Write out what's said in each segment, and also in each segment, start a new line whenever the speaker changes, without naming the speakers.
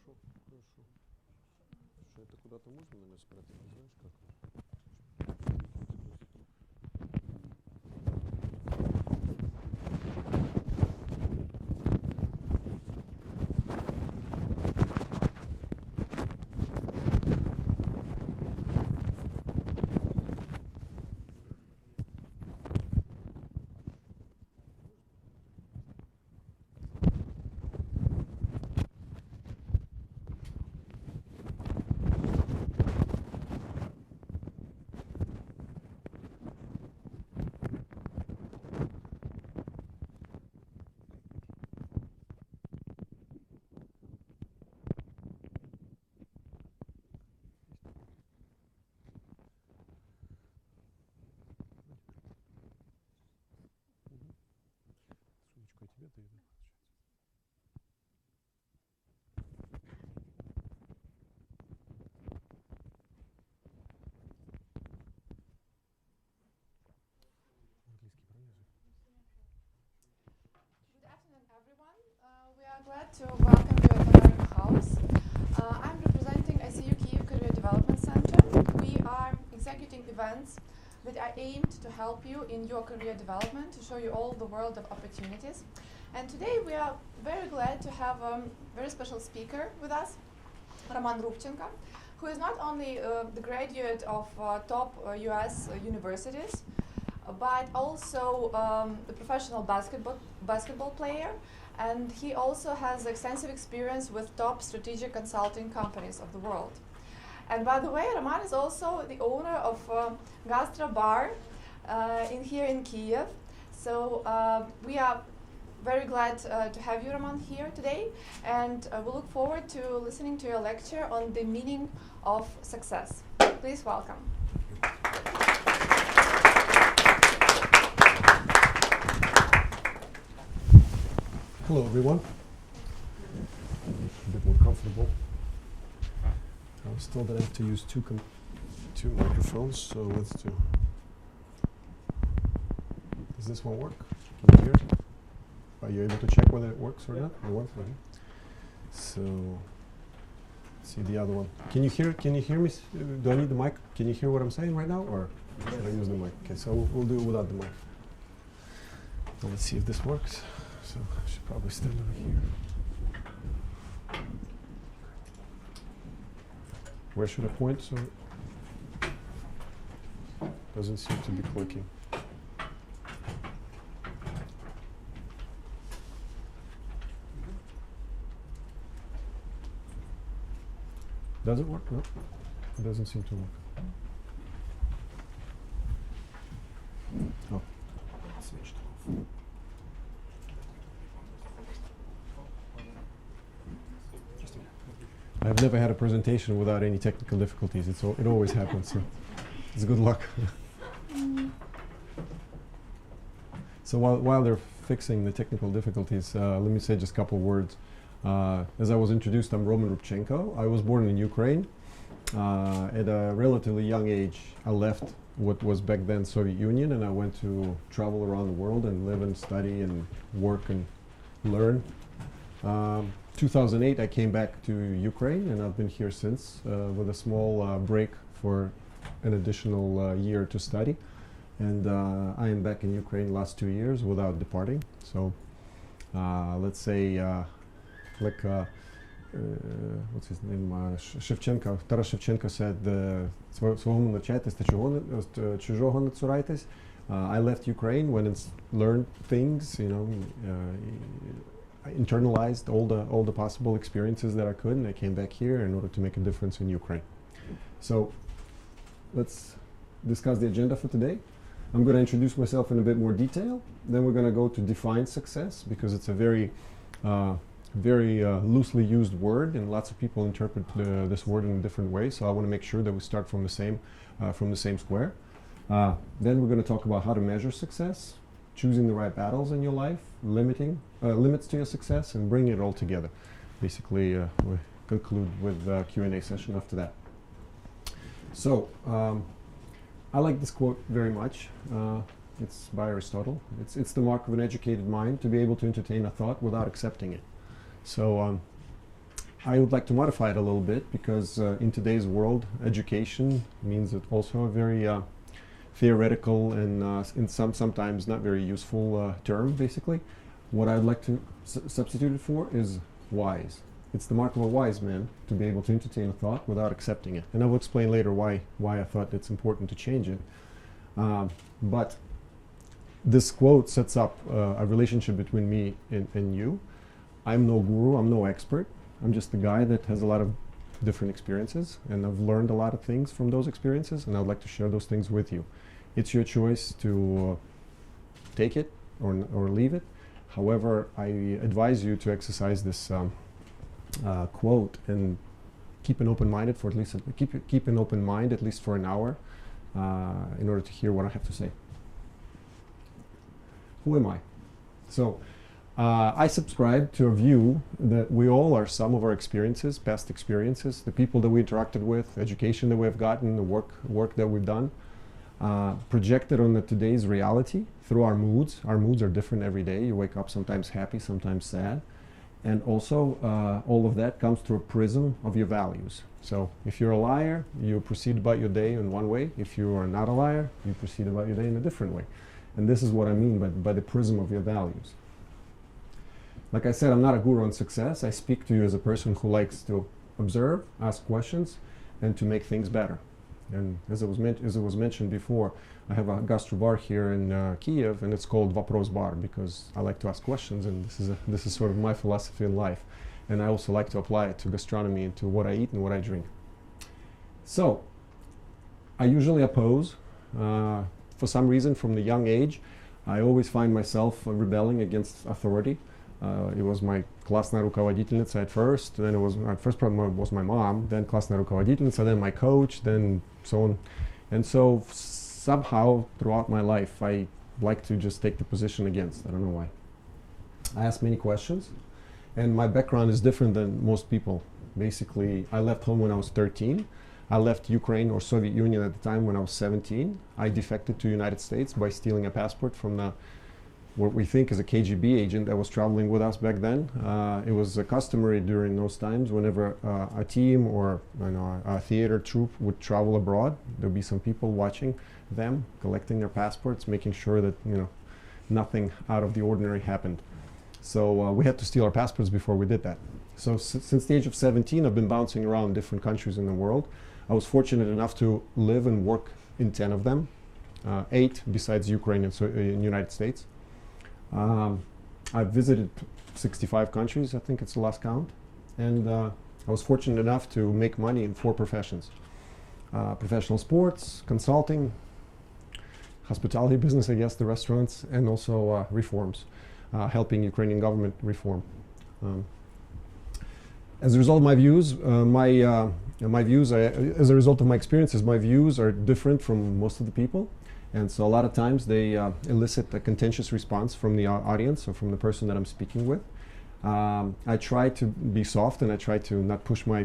Хорошо, хорошо. Что это куда-то можно, наверное, спрятать, не знаешь как? Сумочку я тебе даю, да, получается? Английский, правильно же?
Good afternoon, everyone. We are glad to welcome you at America House. I'm representing ICU-Kyiv Career Development Center. We are executing events that are aimed to help you in your career development, to show you all the world of opportunities. And today we are very glad to have a very special speaker with us, Rubchenko, who is not only the graduate of top US universities, but also a professional basketball player, and he also has extensive experience with top strategic consulting companies of the world. And by the way, Roman is also the owner of Gastro Bar here in Kyiv. So we are very glad to have you, Roman, here today, and we look forward to listening to your lecture on the meaning of success. Please welcome.
Hello, everyone. A bit more comfortable. I was told that I have to use two microphones, so let's do. Does this one work? Can you hear it? Are you able to check whether it works or not? It works. Okay. So, let's see the other one. Can you hear? Can you hear me? Do I need the mic? Can you hear what I'm saying right now, or should I use the mic? Okay, so we'll do it without the mic. Well, let's see if this works. So I should probably stand over here. Where should I point so it doesn't seem to be clicking? Does it work? No, it doesn't seem to work. Oh, switched off. I've never had a presentation without any technical difficulties. It always happens. So it's good luck. So while they're fixing the technical difficulties, let me say just a couple of words. As I was introduced, I'm Roman Rubchenko. I was born in Ukraine. At a relatively young age, I left what was back then Soviet Union, and I went to travel around the world and live and study and work and learn. 2008, I came back to Ukraine, and I've been here since with a small break for an additional year to study. And I am back in Ukraine last 2 years without departing. So let's say, what's his name? Shevchenko. Taras Shevchenko said, "Свого навчайтесь та чужого не цурайтесь." I left Ukraine when it's learned things, I internalized all the possible experiences that I could, and I came back here in order to make a difference in Ukraine. So let's discuss the agenda for today. I'm going to introduce myself in a bit more detail. Then we're going to go to define success, because it's a very loosely used word, and lots of people interpret this word in a different way. So I want to make sure that we start from the same square. Then we're going to talk about how to measure success, choosing the right battles in your life, limits to your success, and bringing it all together. Basically, we conclude with a Q&A session after that. So, I like this quote very much. It's by Aristotle. It's the mark of an educated mind to be able to entertain a thought without accepting it. So, I would like to modify it a little bit because in today's world, education means it also a very theoretical and sometimes not very useful term, basically. What I'd like to substitute it for is wise. It's the mark of a wise man to be able to entertain a thought without accepting it. And I will explain later why I thought it's important to change it. But this quote sets up a relationship between me and you. I'm no guru, I'm no expert. I'm just a guy that has a lot of different experiences, and I've learned a lot of things from those experiences, and I'd like to share those things with you. It's your choice to take it or leave it. However, I advise you to exercise this quote and keep an open mind for at least keep an open mind at least for an hour in order to hear what I have to say. Who am I? So I subscribe to a view that we all are sum of our experiences, past experiences, the people that we interacted with, education that we have gotten, the work that we've done, projected on today's reality through our moods. Our moods are different every day. You wake up sometimes happy, sometimes sad. And also, all of that comes through a prism of your values. So if you're a liar, you proceed about your day in one way. If you are not a liar, you proceed about your day in a different way. And this is what I mean by the prism of your values. Like I said, I'm not a guru on success. I speak to you as a person who likes to observe, ask questions, and to make things better. And as it was mentioned before, I have a gastro bar here in Kyiv, and it's called Vopros Bar because I like to ask questions, and this is sort of my philosophy in life. And I also like to apply it to gastronomy and to what I eat and what I drink. So, I usually oppose. For some reason, from the young age, I always find myself rebelling against authority. It was my классная руководительница at first, then it was my mom, then классная руководительница, then my coach, then so on. And so somehow throughout my life I like to just take the position against. I don't know why. I ask many questions, and my background is different than most people. Basically, I left home when I was 13. I left Ukraine or Soviet Union at the time when I was 17. I defected to the United States by stealing a passport from what we think is a KGB agent that was traveling with us back then. It was customary during those times whenever a team or a theater troupe would travel abroad, there'd be some people watching them, collecting their passports, making sure that nothing out of the ordinary happened. So we had to steal our passports before we did that. So since the age of 17, I've been bouncing around different countries in the world. I was fortunate enough to live and work in 10 of them, 8 besides Ukraine and in United States. I've visited 65 countries, I think it's the last count, and I was fortunate enough to make money in 4 professions. Professional sports, consulting, hospitality business, I guess, the restaurants, and also reforms, helping Ukrainian government reform. As a result of my views, as a result of my experiences, my views are different from most of the people. And so a lot of times they elicit a contentious response from the audience or from the person that I'm speaking with. I try to be soft, and I try to not push my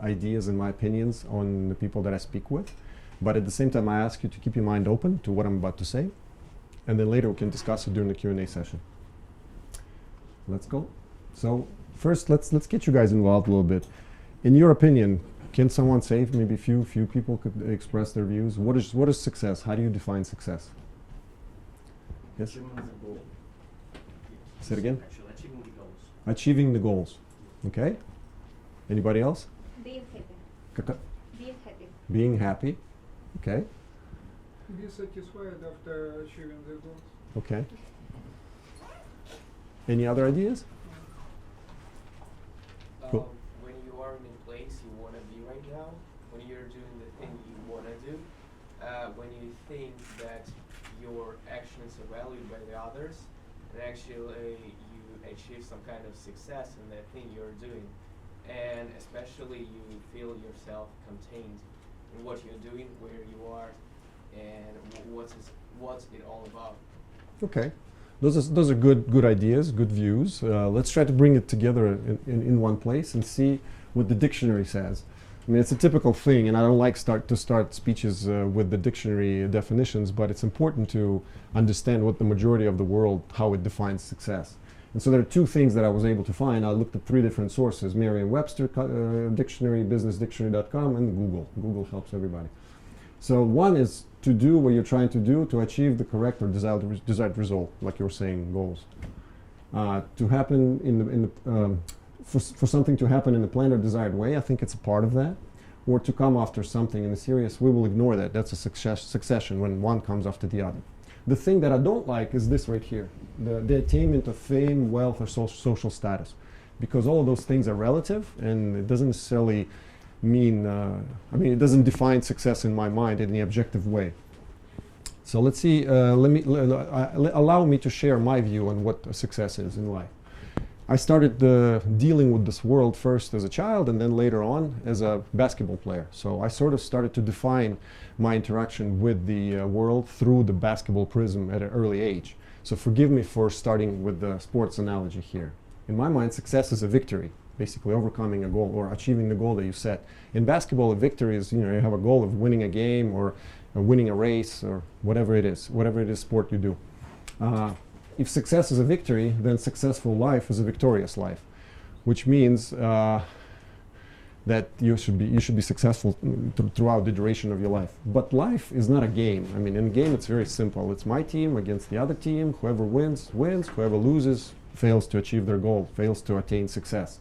ideas and my opinions on the people that I speak with. But at the same time, I ask you to keep your mind open to what I'm about to say. And then later we can discuss it during the Q&A session. Let's go. So first, let's get you guys involved a little bit. In your opinion, can someone say, maybe few people could express their views? What is success? How do you define success? Yes?
Achieving the goal.
Say it again?
Actually, achieving the goals.
Achieving the goals. Okay. Anybody else?
Being happy. Being happy.
Being happy. Okay.
Be satisfied after achieving the goals.
Okay. Any other ideas? Cool.
When you are in a place you want to be right now, when you're doing the thing you want to do, when you think that your actions are valued by the others, and actually you achieve some kind of success in that thing you're doing, and especially you feel yourself contained in what you're doing, where you are, and what's it all about.
Okay. Those are good ideas, good views. Let's try to bring it together in one place and see what the dictionary says. I mean, it's a typical thing, and I don't like to start speeches with the dictionary definitions, but it's important to understand what the majority of the world, how it defines success. And so there are two things that I was able to find. I looked at 3 different sources: Merriam-Webster dictionary, businessdictionary.com, and Google. Google helps everybody. So one is to do what you're trying to do to achieve the correct or desired result, like you were saying, goals. To happen for something to happen in a planned or desired way, I think it's a part of that. Or to come after something in a serious, we will ignore that. That's a succession when one comes after the other. The thing that I don't like is this right here, the attainment of fame, wealth, or social status. Because all of those things are relative, and it doesn't necessarily mean, it doesn't define success in my mind in the objective way. So let's see, allow me to share my view on what success is in life. I started dealing with this world first as a child, and then later on as a basketball player. So I sort of started to define my interaction with the world through the basketball prism at an early age. So forgive me for starting with the sports analogy here. In my mind, success is a victory, basically overcoming a goal or achieving the goal that you set. In basketball, a victory is, you have a goal of winning a game or winning a race or whatever it is sport you do. If success is a victory, then successful life is a victorious life, which means that you should be successful throughout the duration of your life. But life is not a game. I mean, in a game, it's very simple. It's my team against the other team. Whoever wins, wins. Whoever loses fails to achieve their goal, fails to attain success.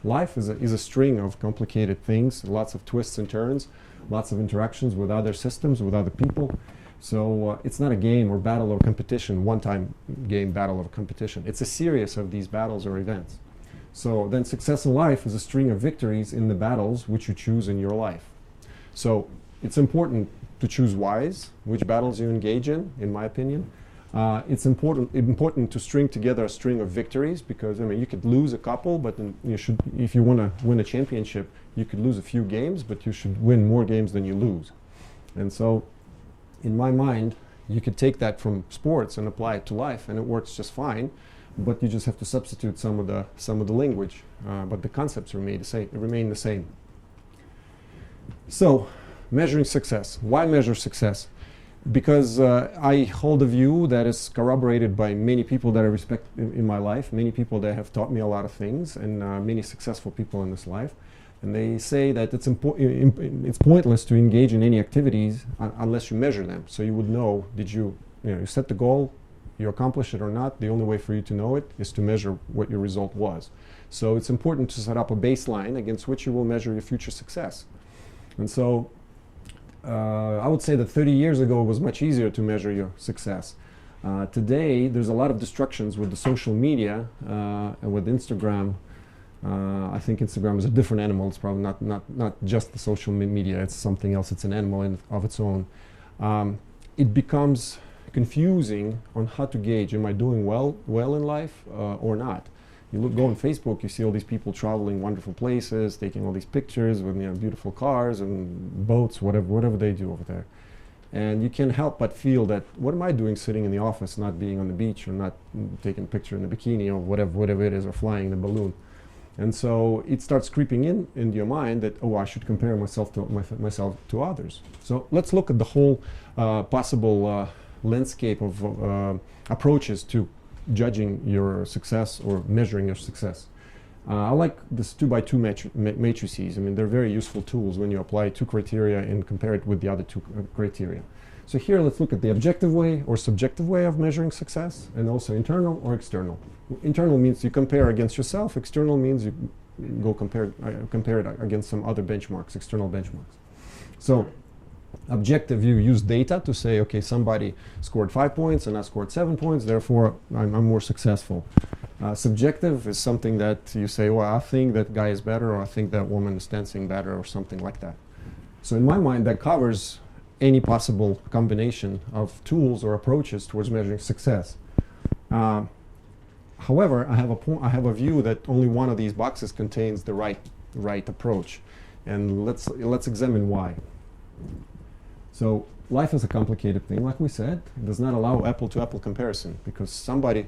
Life is a string of complicated things, lots of twists and turns, lots of interactions with other systems, with other people. So it's not a game or battle or competition, one-time game, battle or competition. It's a series of these battles or events. So then success in life is a string of victories in the battles which you choose in your life. So it's important to choose wise which battles you engage in my opinion. It's important to string together a string of victories, because you could lose a couple, but then if you want to win a championship, you could lose a few games, but you should win more games than you lose. And so in my mind, you could take that from sports and apply it to life, and it works just fine. But you just have to substitute some of the language, but the concepts remain the same. So, measuring success. Why measure success? Because I hold a view that is corroborated by many people that I respect in my life, many people that have taught me a lot of things, and many successful people in this life. And they say that it's pointless to engage in any activities unless you measure them. So you would know, you set the goal, you accomplish it or not. The only way for you to know it is to measure what your result was. So it's important to set up a baseline against which you will measure your future success. And so I would say that 30 years ago it was much easier to measure your success. Today there's a lot of distractions with the social media and with Instagram. I think Instagram is a different animal. It's probably not just the social media. It's something else. It's an animal of its own. It becomes confusing on how to gauge, am I doing well in life or not? You go on Facebook, you see all these people traveling wonderful places, taking all these pictures with beautiful cars and boats, whatever they do over there. And you can't help but feel that, what am I doing sitting in the office, not being on the beach, or not taking a picture in a bikini, or whatever it is, or flying the balloon? And so it starts creeping into your mind that, I should compare myself to others. So let's look at the whole possible landscape of approaches to judging your success or measuring your success. I like this 2x2 matrices. They're very useful tools when you apply 2 criteria and compare it with the other 2 criteria. So here let's look at the objective way or subjective way of measuring success, and also internal or external. Internal means you compare against yourself. External means you go compare it against some other benchmarks, external benchmarks. So objective, you use data to say, okay, somebody scored 5 points and I scored 7 points, therefore I'm more successful. Subjective is something that you say, I think that guy is better, or I think that woman is dancing better, or something like that. So in my mind, that covers any possible combination of tools or approaches towards measuring success. However, I have a view that only one of these boxes contains the right approach, and let's examine why. So life is a complicated thing, like we said. It does not allow apple-to-apple comparison, because somebody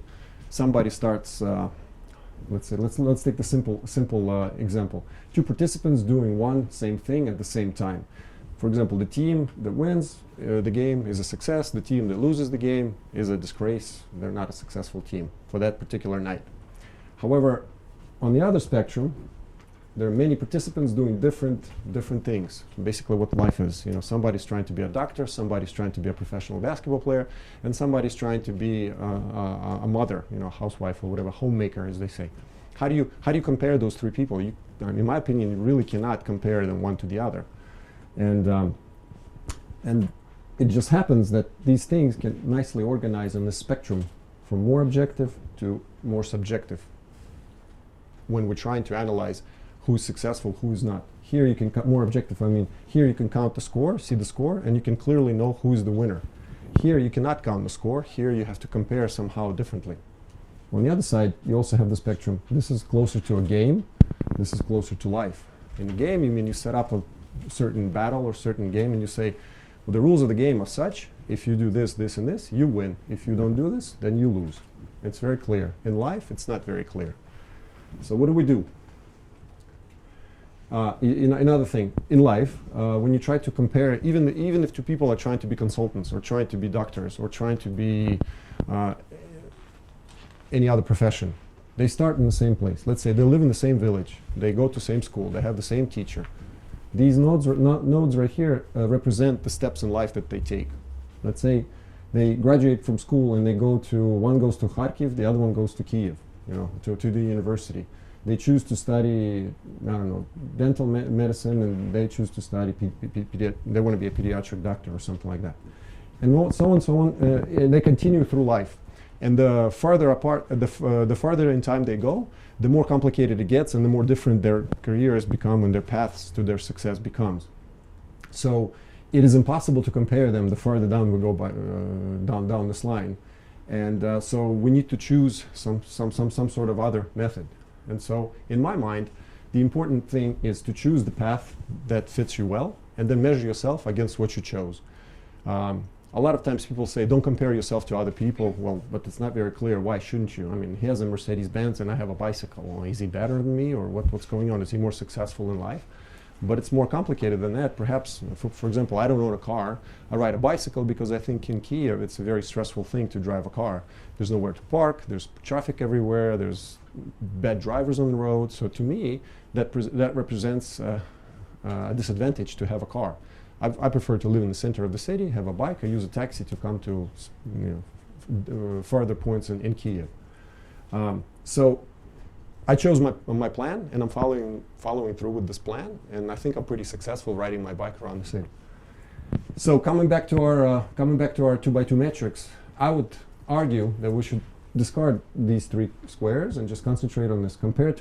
starts. Let's take the simple example. 2 participants doing one same thing at the same time. For example, the team that wins the game is a success. The team that loses the game is a disgrace. They're not a successful team for that particular night. However, on the other spectrum, there are many participants doing different things. Basically, what life is. You know, somebody's trying to be a doctor, somebody's trying to be a professional basketball player, and somebody's trying to be a mother, you know, a housewife or whatever, homemaker, as they say. How do you compare those three people? In my opinion, you really cannot compare them one to the other. And it just happens that these things can nicely organize on the spectrum from more objective to more subjective when we're trying to analyze who's successful, who's not. Here you can more objective, I mean, here you can count the score, see the score, and you can clearly know who's the winner. Here you cannot count the score, here you have to compare somehow differently. On the other side, you also have the spectrum. This is closer to a game, this is closer to life. In a game, you mean you set up a certain battle or certain game and you say, well, the rules of the game are such, if you do this, this, and this, you win. If you don't do this, then you lose. It's very clear. In life, it's not very clear. So what do? Another thing, in life, when you try to compare, even if two people are trying to be consultants or trying to be doctors or trying to be any other profession, they start in the same place. Let's say they live in the same village, they go to same school, they have the same teacher. These nodes right here represent the steps in life that they take. Let's say they graduate from school and one goes to Kharkiv, the other one goes to Kyiv, you know, to the university. They choose to study, I don't know, dental medicine, and they choose to study, they want to be a pediatric doctor or something like that. And so on, and they continue through life. And the farther apart, the farther in time they go, the more complicated it gets and the more different their careers become and their paths to their success becomes. So it is impossible to compare them the farther down we go down this line. And so we need to choose some sort of other method. And so, in my mind, the important thing is to choose the path that fits you well and then measure yourself against what you chose. A lot of times people say, don't compare yourself to other people. Well, but it's not very clear. Why shouldn't you? I mean, he has a Mercedes-Benz and I have a bicycle. Well, is he better than me, or what's going on? Is he more successful in life? But it's more complicated than that. Perhaps, for example, I don't own a car. I ride a bicycle because I think in Kyiv it's a very stressful thing to drive a car. There's nowhere to park, there's traffic everywhere, there's bad drivers on the road. So to me, that represents a disadvantage to have a car. I prefer to live in the center of the city, have a bike, I use a taxi to come to farther points in Kyiv. So I chose my plan, and I'm following through with this plan, and I think I'm pretty successful riding my bike around the city. So coming back to our 2x2 matrix, I would argue that we should discard these three squares and just concentrate on this. Compare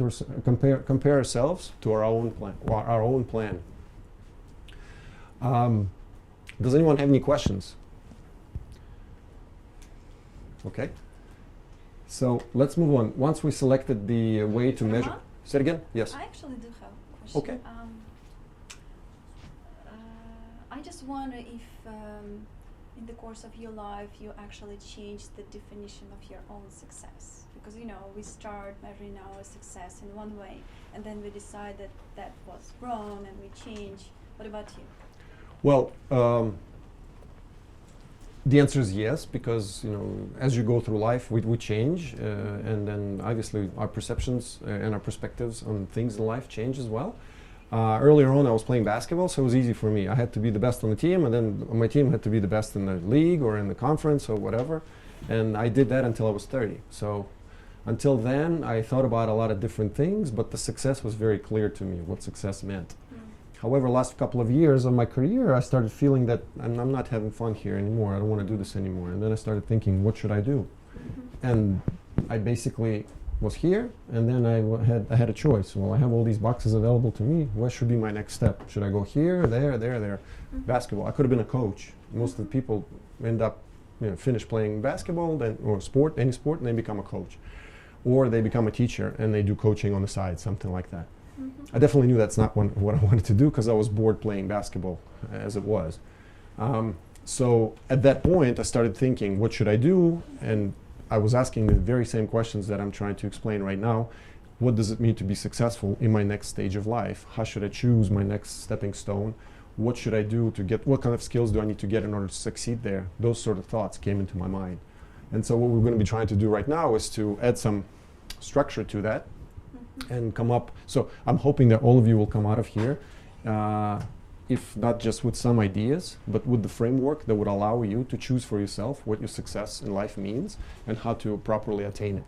ourselves to our own plan. Does anyone have any questions? Okay. So let's move on. Once we selected the way to measure. Say it again? Yes.
I actually do have a question.
Okay.
I just wonder if in the course of your life you actually changed the definition of your own success. Because, you know, we start measuring our success in one way and then we decide that that was wrong and we change. What about you?
Well, the answer is yes, because as you go through life, we change, and then obviously our perceptions and our perspectives on things in life change as well. Earlier on, I was playing basketball, so it was easy for me. I had to be the best on the team, and then my team had to be the best in the league or in the conference or whatever. And I did that until I was 30. So until then, I thought about a lot of different things, but the success was very clear to me, what success meant. However, last couple of years of my career, I started feeling that I'm not having fun here anymore. I don't want to do this anymore. And then I started thinking, what should I do? And I basically was here, and then I had a choice. Well, I have all these boxes available to me. What should be my next step? Should I go here, there? Basketball. I could have been a coach. Most of the people end up, finish playing basketball or sport, any sport, and they become a coach. Or they become a teacher and they do coaching on the side, something like that. I definitely knew that's not what I wanted to do, because I was bored playing basketball as it was. So at that point, I started thinking, what should I do? And I was asking the very same questions that I'm trying to explain right now. What does it mean to be successful in my next stage of life? How should I choose my next stepping stone? What should I do what kind of skills do I need to get in order to succeed there? Those sort of thoughts came into my mind. And so what we're going to be trying to do right now is to add some structure to that and come up. So I'm hoping that all of you will come out of here, if not just with some ideas, but with the framework that would allow you to choose for yourself what your success in life means and how to properly attain it.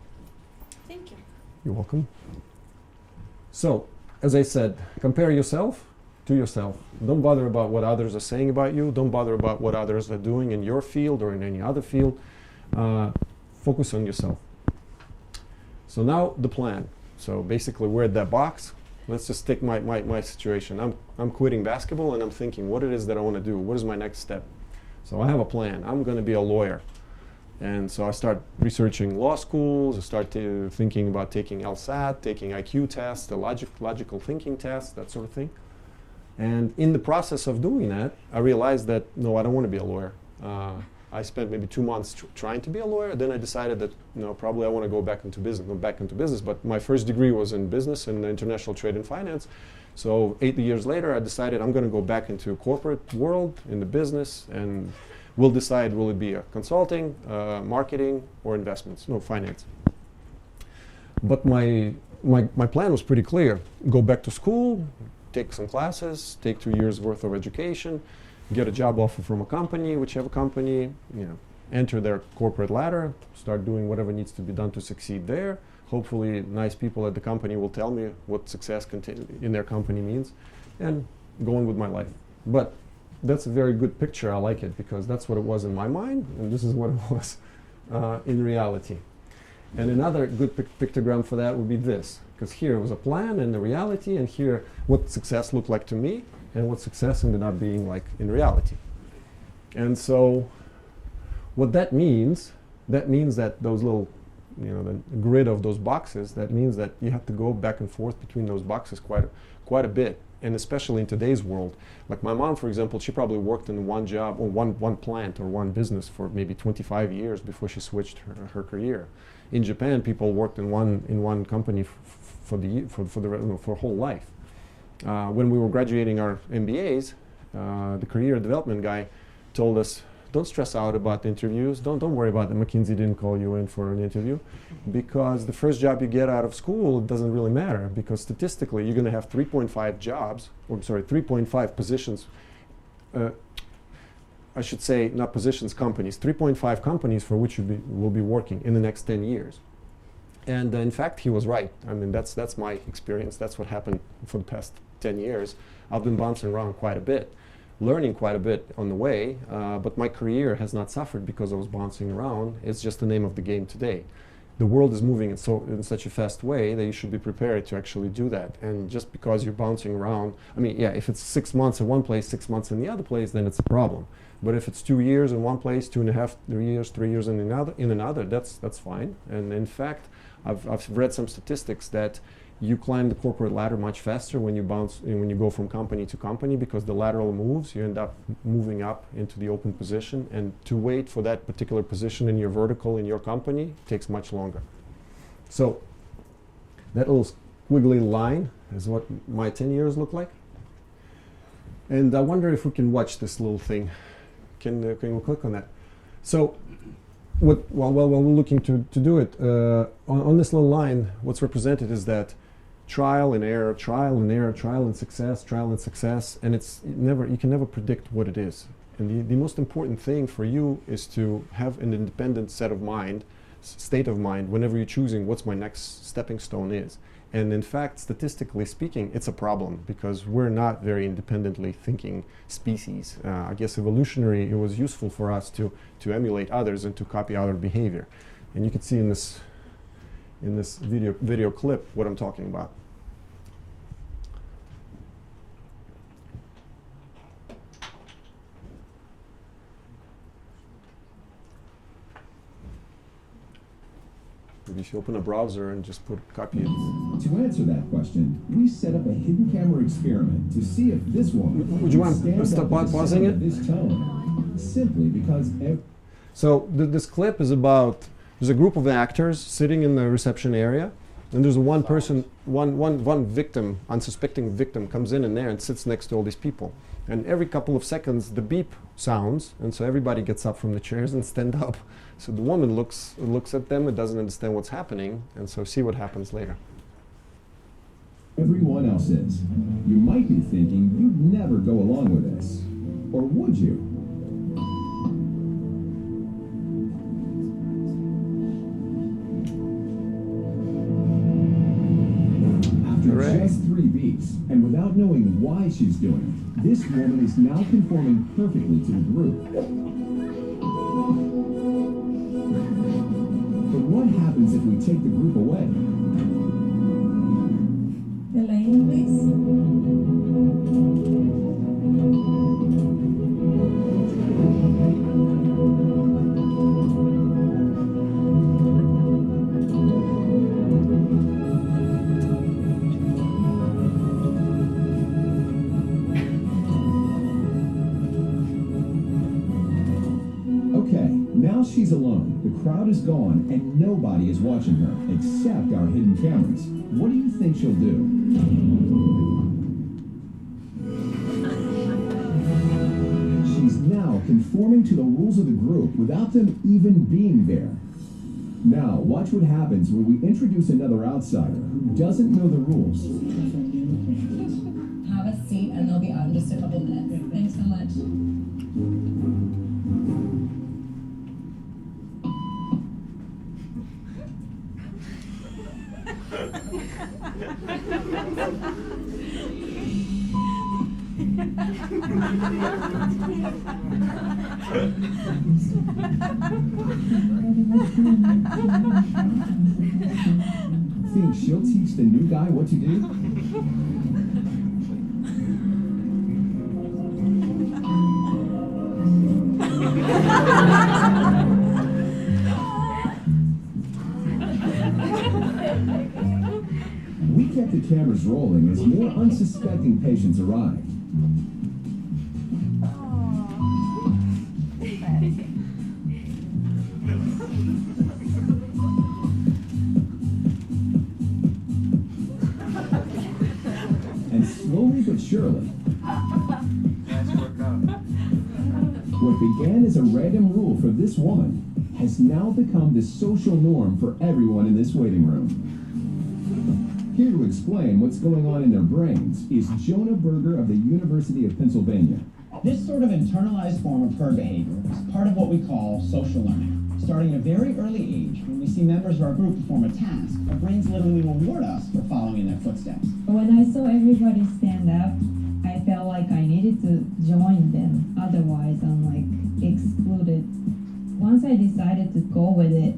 Thank you.
You're welcome. So, as I said, compare yourself to yourself. Don't bother about what others are saying about you. Don't bother about what others are doing in your field or in any other field. Focus on yourself. So now the plan. So basically we're at that box. Let's just take my situation. I'm quitting basketball and I'm thinking what it is that I want to do. What is my next step? So I have a plan. I'm going to be a lawyer. And so I start researching law schools. I start thinking about taking LSAT, taking IQ tests, the logical thinking tests, that sort of thing. And in the process of doing that, I realized that, no, I don't want to be a lawyer. I spent maybe 2 months trying to be a lawyer. Then I decided that, probably I want to go back into business. But my first degree was in business and international trade and finance. So 8 years later, I decided I'm going to go back into corporate world, in the business, and we'll decide, will it be a consulting, marketing, or investments? No, finance. But my plan was pretty clear. Go back to school, take some classes, take 2 years worth of education, get a job offer from a company, whichever company, enter their corporate ladder, start doing whatever needs to be done to succeed there. Hopefully nice people at the company will tell me what success in their company means, and go on with my life. But that's a very good picture. I like it because that's what it was in my mind, and this is what it was in reality. And another good pictogram for that would be this, because here was a plan and the reality, and here what success looked like to me and what success ended up being like in reality. And so what that means that those little, the grid of those boxes, that means that you have to go back and forth between those boxes quite a bit. And especially in today's world, like my mom, for example, she probably worked in one job or one plant or one business for maybe 25 years before she switched her career. In Japan, people worked in one company for whole life. When we were graduating our MBAs, the career development guy told us, don't stress out about the interviews. Don't worry about it. McKinsey didn't call you in for an interview, because the first job you get out of school, it doesn't really matter, because statistically you're going to have 3.5 positions. I should say not positions, companies. 3.5 companies for which you will be working in the next 10 years. And in fact, he was right. I mean, that's my experience. That's what happened for the past 10 years. I've been bouncing around quite a bit, learning quite a bit on the way, but my career has not suffered because I was bouncing around. It's just the name of the game today. The world is moving in such a fast way that you should be prepared to actually do that. And just because you're bouncing around, I mean, yeah, if it's 6 months in one place, 6 months in the other place, then it's a problem. But if it's 2 years in one place, 2.5 years, 3 years in another, that's fine. And in fact, I've read some statistics that you climb the corporate ladder much faster when you go from company to company, because the lateral moves, you end up moving up into the open position, and to wait for that particular position in your vertical in your company takes much longer. So that little squiggly line is what my 10 years look like. And I wonder if we can watch this little thing. Can we click on that? So while we're looking to do it, on this little line, what's represented is that trial and error, trial and error, trial and success, and you can never predict what it is. And the most important thing for you is to have an independent state of mind whenever you're choosing what's my next stepping stone is. And in fact, statistically speaking, it's a problem, because we're not very independently thinking species. I guess evolutionary, it was useful for us to emulate others and to copy other behavior. And you can see in this video clip what I'm talking about. Maybe if you open a browser and just copy it.
To answer that question, we set up a hidden camera experiment to see if this woman
would you mind pausing it?
This tone, simply because.
So this clip is about, there's a group of actors sitting in the reception area, and there's one person, one victim, unsuspecting victim, comes in there and sits next to all these people. And every couple of seconds, the beep sounds, and so everybody gets up from the chairs and stand up. So the woman looks at them and doesn't understand what's happening, and so see what happens later.
Everyone else is. You might be thinking you'd never go along with this. Or would you? After just 3 beats, and without knowing why she's doing it, this woman is now conforming perfectly to the group. But what happens if we take the group away?
Elaine, please.
Okay, now she's alone. The crowd is gone, and nobody is watching her, except our hidden cameras. What do you think she'll do? She's now conforming to the rules of the group without them even being there. Now, watch what happens when we introduce another outsider who doesn't know the rules.
Have a seat and they'll be out in just a couple minutes. Thanks so much.
Think she'll teach the new guy what to do? We kept the cameras rolling as more unsuspecting patients arrived. And slowly but surely,
Nice workout.
what began as a random rule for this woman has now become the social norm for everyone in this waiting room. Here to explain what's going on in their brains is Jonah Berger of the University of Pennsylvania.
This sort of internalized form of herd behavior is part of what we call social learning. Starting at a very early age, when we see members of our group perform a task, our brains literally reward us for following in their footsteps.
When I saw everybody stand up, I felt like I needed to join them. Otherwise, I'm like excluded. Once I decided to go with it,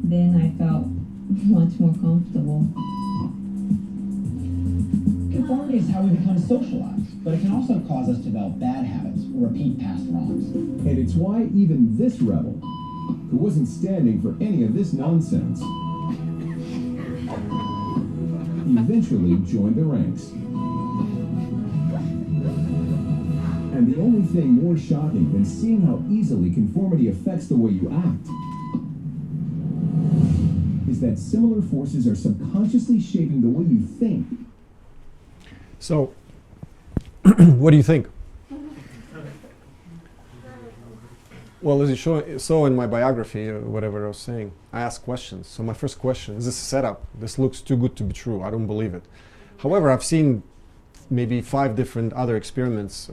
then I felt much more comfortable.
Conformity is how we become socialized, but it can also cause us to develop bad habits or repeat past wrongs.
And it's why even this rebel, who wasn't standing for any of this nonsense, eventually joined the ranks. And the only thing more shocking than seeing how easily conformity affects the way you act is that similar forces are subconsciously shaping the way you think.
So, what do you think? Well, as you saw in my biography, whatever I was saying, I asked questions. So my first question, is this a setup? This looks too good to be true. I don't believe it. However, I've seen maybe 5 different other experiments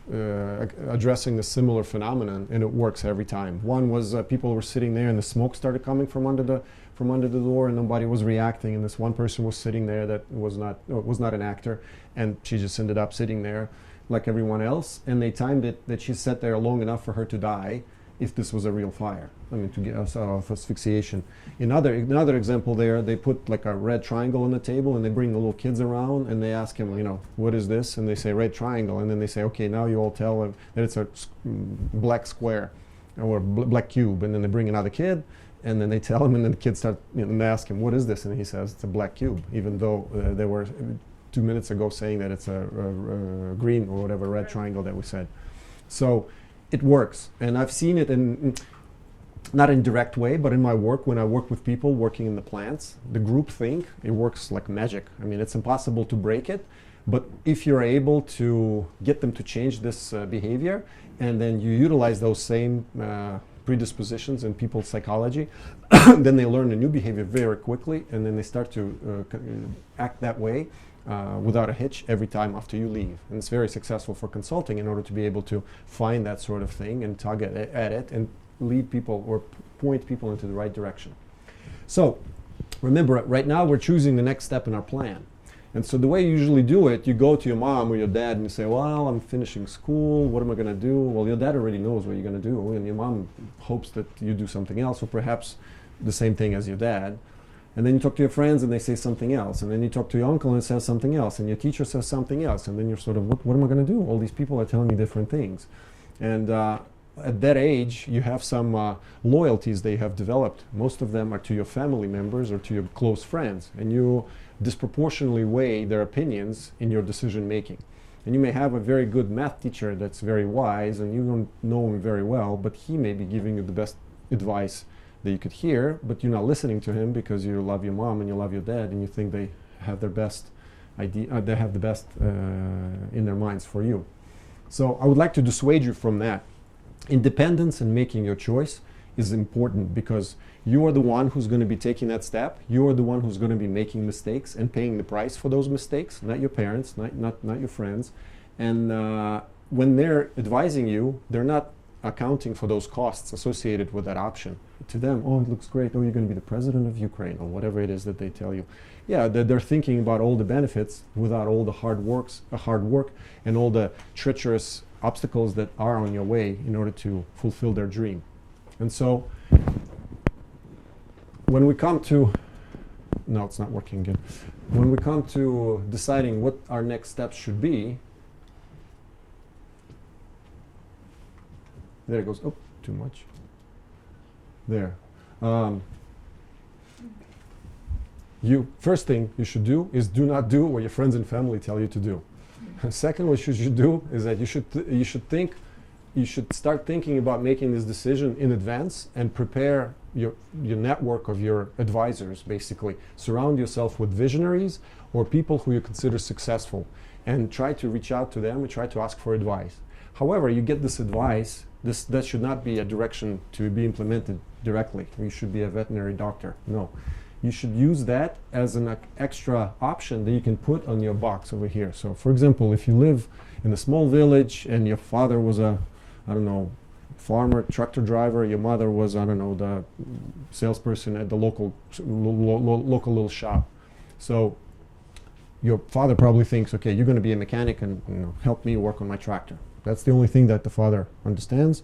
addressing the similar phenomenon, and it works every time. One was people were sitting there and the smoke started coming from under the door, and nobody was reacting, and this one person was sitting there that was not an actor, and she just ended up sitting there like everyone else, and they timed it that she sat there long enough for her to die if this was a real fire. I mean, to get us off asphyxiation. Another example there, they put like a red triangle on the table, and they bring the little kids around, and they ask him, what is this? And they say red triangle, and then they say, okay, now you all tell them that it's a black square or black cube, and then they bring another kid, and then they tell him, and then the kids start, and they ask him, what is this? And he says, it's a black cube, even though they were 2 minutes ago saying that it's a green or whatever red triangle that we said. So it works, and I've seen it in, not in direct way, but in my work, when I work with people working in the plants, the group think, it works like magic. I mean, it's impossible to break it, But if you're able to get them to change this behavior, and then you utilize those same predispositions in people's psychology, then they learn a new behavior very quickly, and then they start to act that way without a hitch every time after you leave. And it's very successful for consulting in order to be able to find that sort of thing and tug at it and lead people or point people into the right direction. So remember, right now we're choosing the next step in our plan. And so the way you usually do it, you go to your mom or your dad and you say, well, I'm finishing school, what am I going to do? Well, your dad already knows what you're going to do, and your mom hopes that you do something else, or perhaps the same thing as your dad. And then you talk to your friends and they say something else, and then you talk to your uncle and it says something else, and your teacher says something else, and then you're sort of, what am I going to do? All these people are telling me different things. And at that age, you have some loyalties they have developed. Most of them are to your family members or to your close friends, and you disproportionately weigh their opinions in your decision making. And you may have a very good math teacher that's very wise, and you don't know him very well, but he may be giving you the best advice that you could hear, but you're not listening to him because you love your mom and you love your dad, and you think they have their best idea, they have the best in their minds for you. So I would like to dissuade you from that. Independence in making your choice is important, because you are the one who's going to be taking that step. You are the one who's going to be making mistakes and paying the price for those mistakes, not your parents, not your friends. And when they're advising you, they're not accounting for those costs associated with that option. To them, oh, it looks great. Oh, you're going to be the president of Ukraine, or whatever it is that they tell you. Yeah, they're thinking about all the benefits without all the hard work and all the treacherous obstacles that are on your way in order to fulfill their dream. And so when we come to, no, it's not working again. When we come to deciding what our next steps should be, there it goes. Oh, too much. There. First thing you should do is do not do what your friends and family tell you to do. Second, what you should do is that you should start thinking about making this decision in advance and prepare your network of your advisors, basically. Surround yourself with visionaries or people who you consider successful, and try to reach out to them and try to ask for advice. However, you get this advice, that should not be a direction to be implemented directly. You should be a veterinary doctor. No. You should use that as an extra option that you can put on your box over here. So, for example, if you live in a small village and your father was a, I don't know, farmer, tractor driver, your mother was, I don't know, the salesperson at the local little shop. So your father probably thinks, okay, you're going to be a mechanic and help me work on my tractor. That's the only thing that the father understands.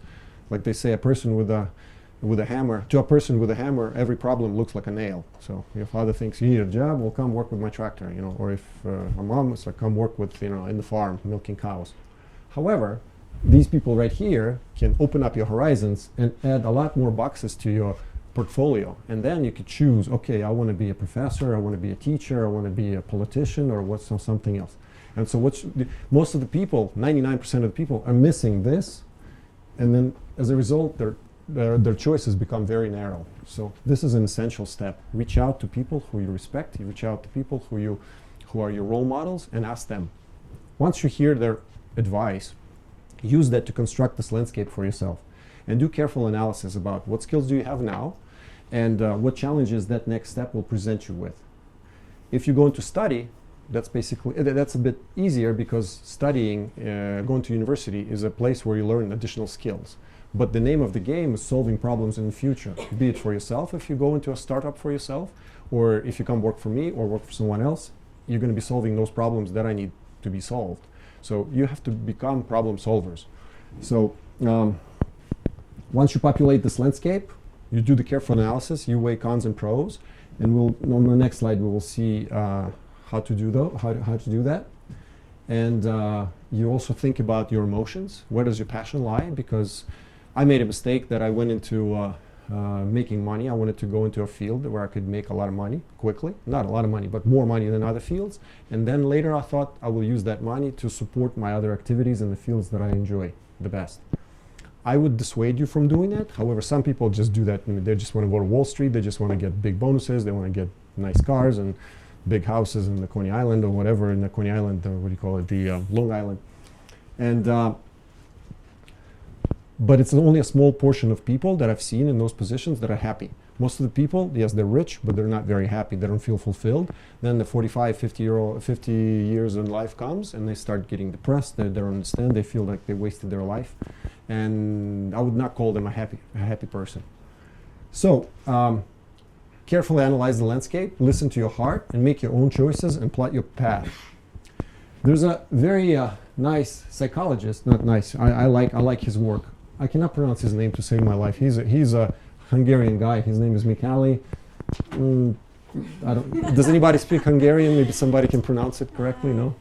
Like they say, a person with a hammer, to a person with a hammer, every problem looks like a nail. So your father thinks, you need a job, well, come work with my tractor, or if a mom is like, come work with, in the farm, milking cows. However, these people right here can open up your horizons and add a lot more boxes to your portfolio. And then you could choose, okay, I want to be a professor, I want to be a teacher, I want to be a politician, or something else. And so most of the people, 99% of the people, are missing this. And then as a result, their choices become very narrow. So this is an essential step. Reach out to people who you respect. You reach out to people who are your role models, and ask them. Once you hear their advice, use that to construct this landscape for yourself, and do careful analysis about what skills do you have now, and what challenges that next step will present you with. If you go into study, that's a bit easier, because studying, going to university, is a place where you learn additional skills. But the name of the game is solving problems in the future, be it for yourself if you go into a startup for yourself, or if you come work for me or work for someone else, you're going to be solving those problems that I need to be solved. So you have to become problem solvers. So once you populate this landscape, you do the careful analysis, you weigh cons and pros, and on the next slide we will see how to do that. And you also think about your emotions. Where does your passion lie? Because I made a mistake that I went into making money. I wanted to go into a field where I could make a lot of money quickly. Not a lot of money, but more money than other fields. And then later I thought I will use that money to support my other activities in the fields that I enjoy the best. I would dissuade you from doing that. However, some people just do that. They just want to go to Wall Street. They just want to get big bonuses. They want to get nice cars and big houses in the Coney Island or whatever in the Coney Island, what do you call it, the Long Island. And but it's only a small portion of people that I've seen in those positions that are happy. Most of the people, yes, they're rich, but they're not very happy. They don't feel fulfilled. Then the 45, 50 years in life comes, and they start getting depressed. They don't understand. They feel like they wasted their life, and I would not call them a happy person. So carefully analyze the landscape, listen to your heart, and make your own choices and plot your path. There's a very nice psychologist. Not nice. I like his work. I cannot pronounce his name to save my life. He's a Hungarian guy. His name is Mihály. Does anybody speak Hungarian? Maybe somebody can pronounce it correctly. No.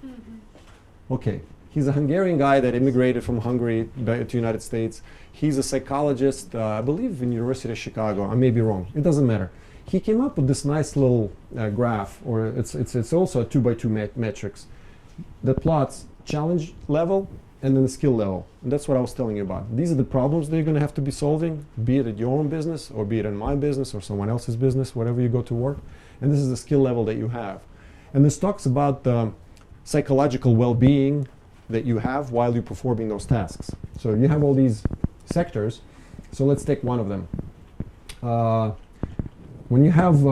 Okay. He's a Hungarian guy that immigrated from Hungary to the United States. He's a psychologist, I believe, in University of Chicago. I may be wrong. It doesn't matter. He came up with this nice little graph, or it's also a 2x2 matrix that plots challenge level and then the skill level. And that's what I was telling you about. These are the problems that you're going to have to be solving, be it at your own business or be it in my business or someone else's business, wherever you go to work. And this is the skill level that you have. And this talks about the psychological well-being that you have while you're performing those tasks. So you have all these sectors. So let's take one of them. When you have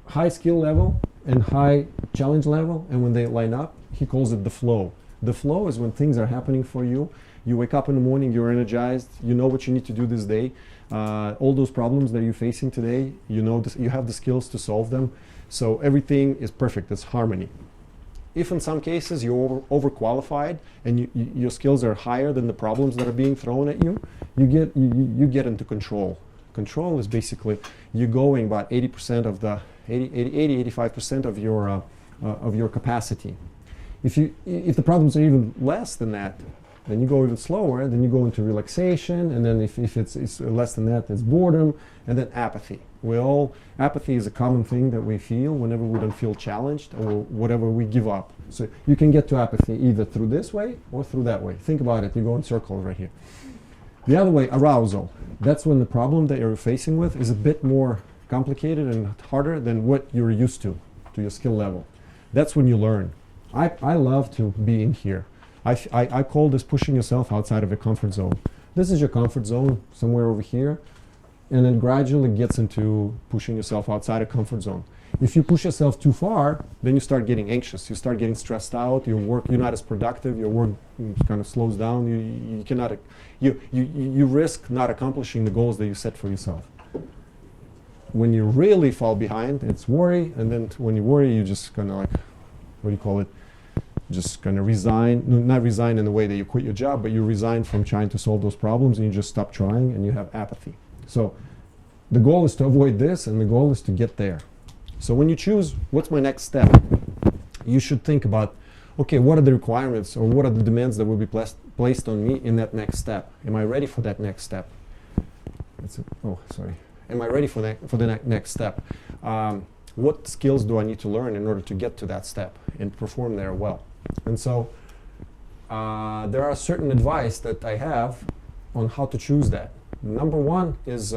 high skill level and high challenge level, and when they line up, he calls it the flow. The flow is when things are happening for you. You wake up in the morning, you're energized, you know what you need to do this day. All those problems that you're facing today, you know this, you have the skills to solve them. So everything is perfect, it's harmony. If in some cases you're overqualified and your skills are higher than the problems that are being thrown at you, you get into control. Control is basically you going about 80% of the 85% of your capacity. If the problems are even less than that, then you go even slower, then you go into relaxation, and then if it's less than that, it's boredom, and then apathy. Apathy is a common thing that we feel whenever we don't feel challenged or whatever we give up. So you can get to apathy either through this way or through that way. Think about it, you go in circles right here. The other way, arousal. That's when the problem that you're facing with is a bit more complicated and harder than what you're used to your skill level. That's when you learn. I love to be in here. I call this pushing yourself outside of your comfort zone. This is your comfort zone, somewhere over here, and then gradually gets into pushing yourself outside of comfort zone. If you push yourself too far, then you start getting anxious. You start getting stressed out. You're not as productive. Your work kind of slows down. You risk not accomplishing the goals that you set for yourself. When you really fall behind, it's worry, and then when you worry, you just kind of like, what do you call it? Just kind of resign. Not resign in the way that you quit your job, but you resign from trying to solve those problems, and you just stop trying, and you have apathy. So the goal is to avoid this, and the goal is to get there. So when you choose what's my next step, you should think about, okay, what are the requirements or what are the demands that will be placed on me in that next step? Am I ready for that next step? Am I ready for the next step? What skills do I need to learn in order to get to that step and perform there well? And so there are certain advice that I have on how to choose that. Number one is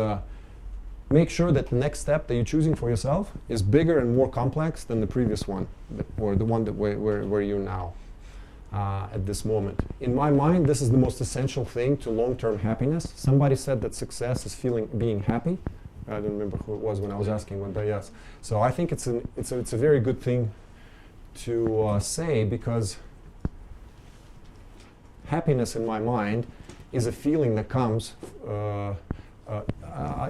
make sure that the next step that you're choosing for yourself is bigger and more complex than the previous one, or the one that where you're now at this moment. In my mind, this is the most essential thing to long-term happiness. Somebody said that success is being happy. I don't remember who it was when I was asking one, but yes. So I think it's a very good thing to say, because happiness in my mind is a feeling that comes.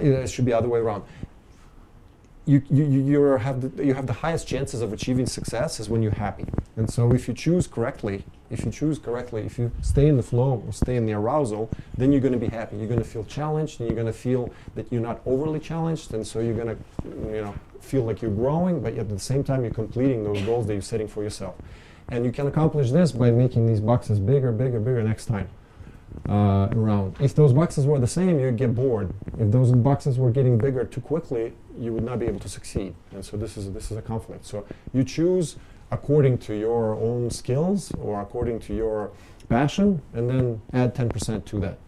It should be the other way around. You have the highest chances of achieving success is when you're happy. And so if you choose correctly, if you stay in the flow or stay in the arousal, then you're going to be happy. You're going to feel challenged, and you're going to feel that you're not overly challenged, and so you're going to feel like you're growing, but yet at the same time you're completing those goals that you're setting for yourself. And you can accomplish this by making these boxes bigger next time around. If those boxes were the same, you'd get bored. If those boxes were getting bigger too quickly, you would not be able to succeed. And so this is a conflict. So you choose according to your own skills or according to your passion, and then add 10% to that.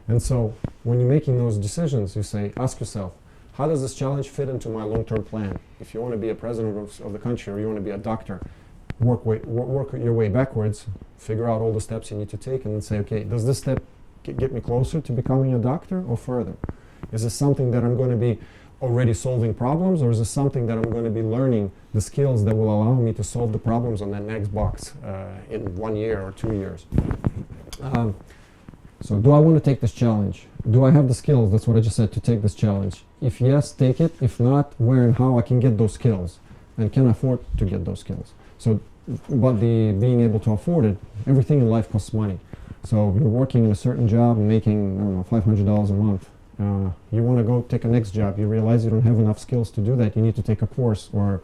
And so when you're making those decisions, ask yourself, how does this challenge fit into my long-term plan? If you want to be a president of the country or you want to be a doctor, work your way backwards, figure out all the steps you need to take, and then say, okay, does this step get me closer to becoming a doctor or further? Is this something that I'm going to be already solving problems, or is this something that I'm going to be learning the skills that will allow me to solve the problems on that next box in 1 year or 2 years? So do I want to take this challenge? Do I have the skills, that's what I just said, to take this challenge? If yes, take it. If not, where and how I can get those skills, and can I afford to get those skills? So, but being able to afford it, everything in life costs money. So you're working in a certain job and making, I don't know, $500 a month. You want to go take a next job, you realize you don't have enough skills to do that, you need to take a course, or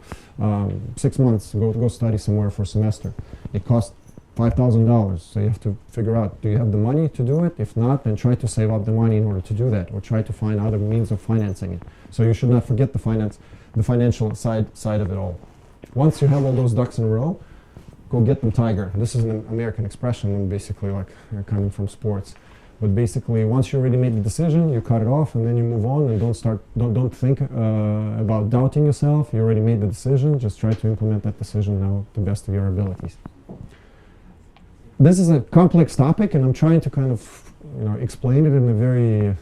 6 months, go study somewhere for a semester. It costs $5,000, so you have to figure out, do you have the money to do it? If not, then try to save up the money in order to do that, or try to find other means of financing it. So you should not forget the financial side of it all. Once you have all those ducks in a row, go get them tiger. This is an American expression, and basically like coming from sports. But basically, once you already made the decision, you cut it off, and then you move on, and don't think about doubting yourself. You already made the decision. Just try to implement that decision now to the best of your abilities. This is a complex topic, and I'm trying to kind of, explain it in a very,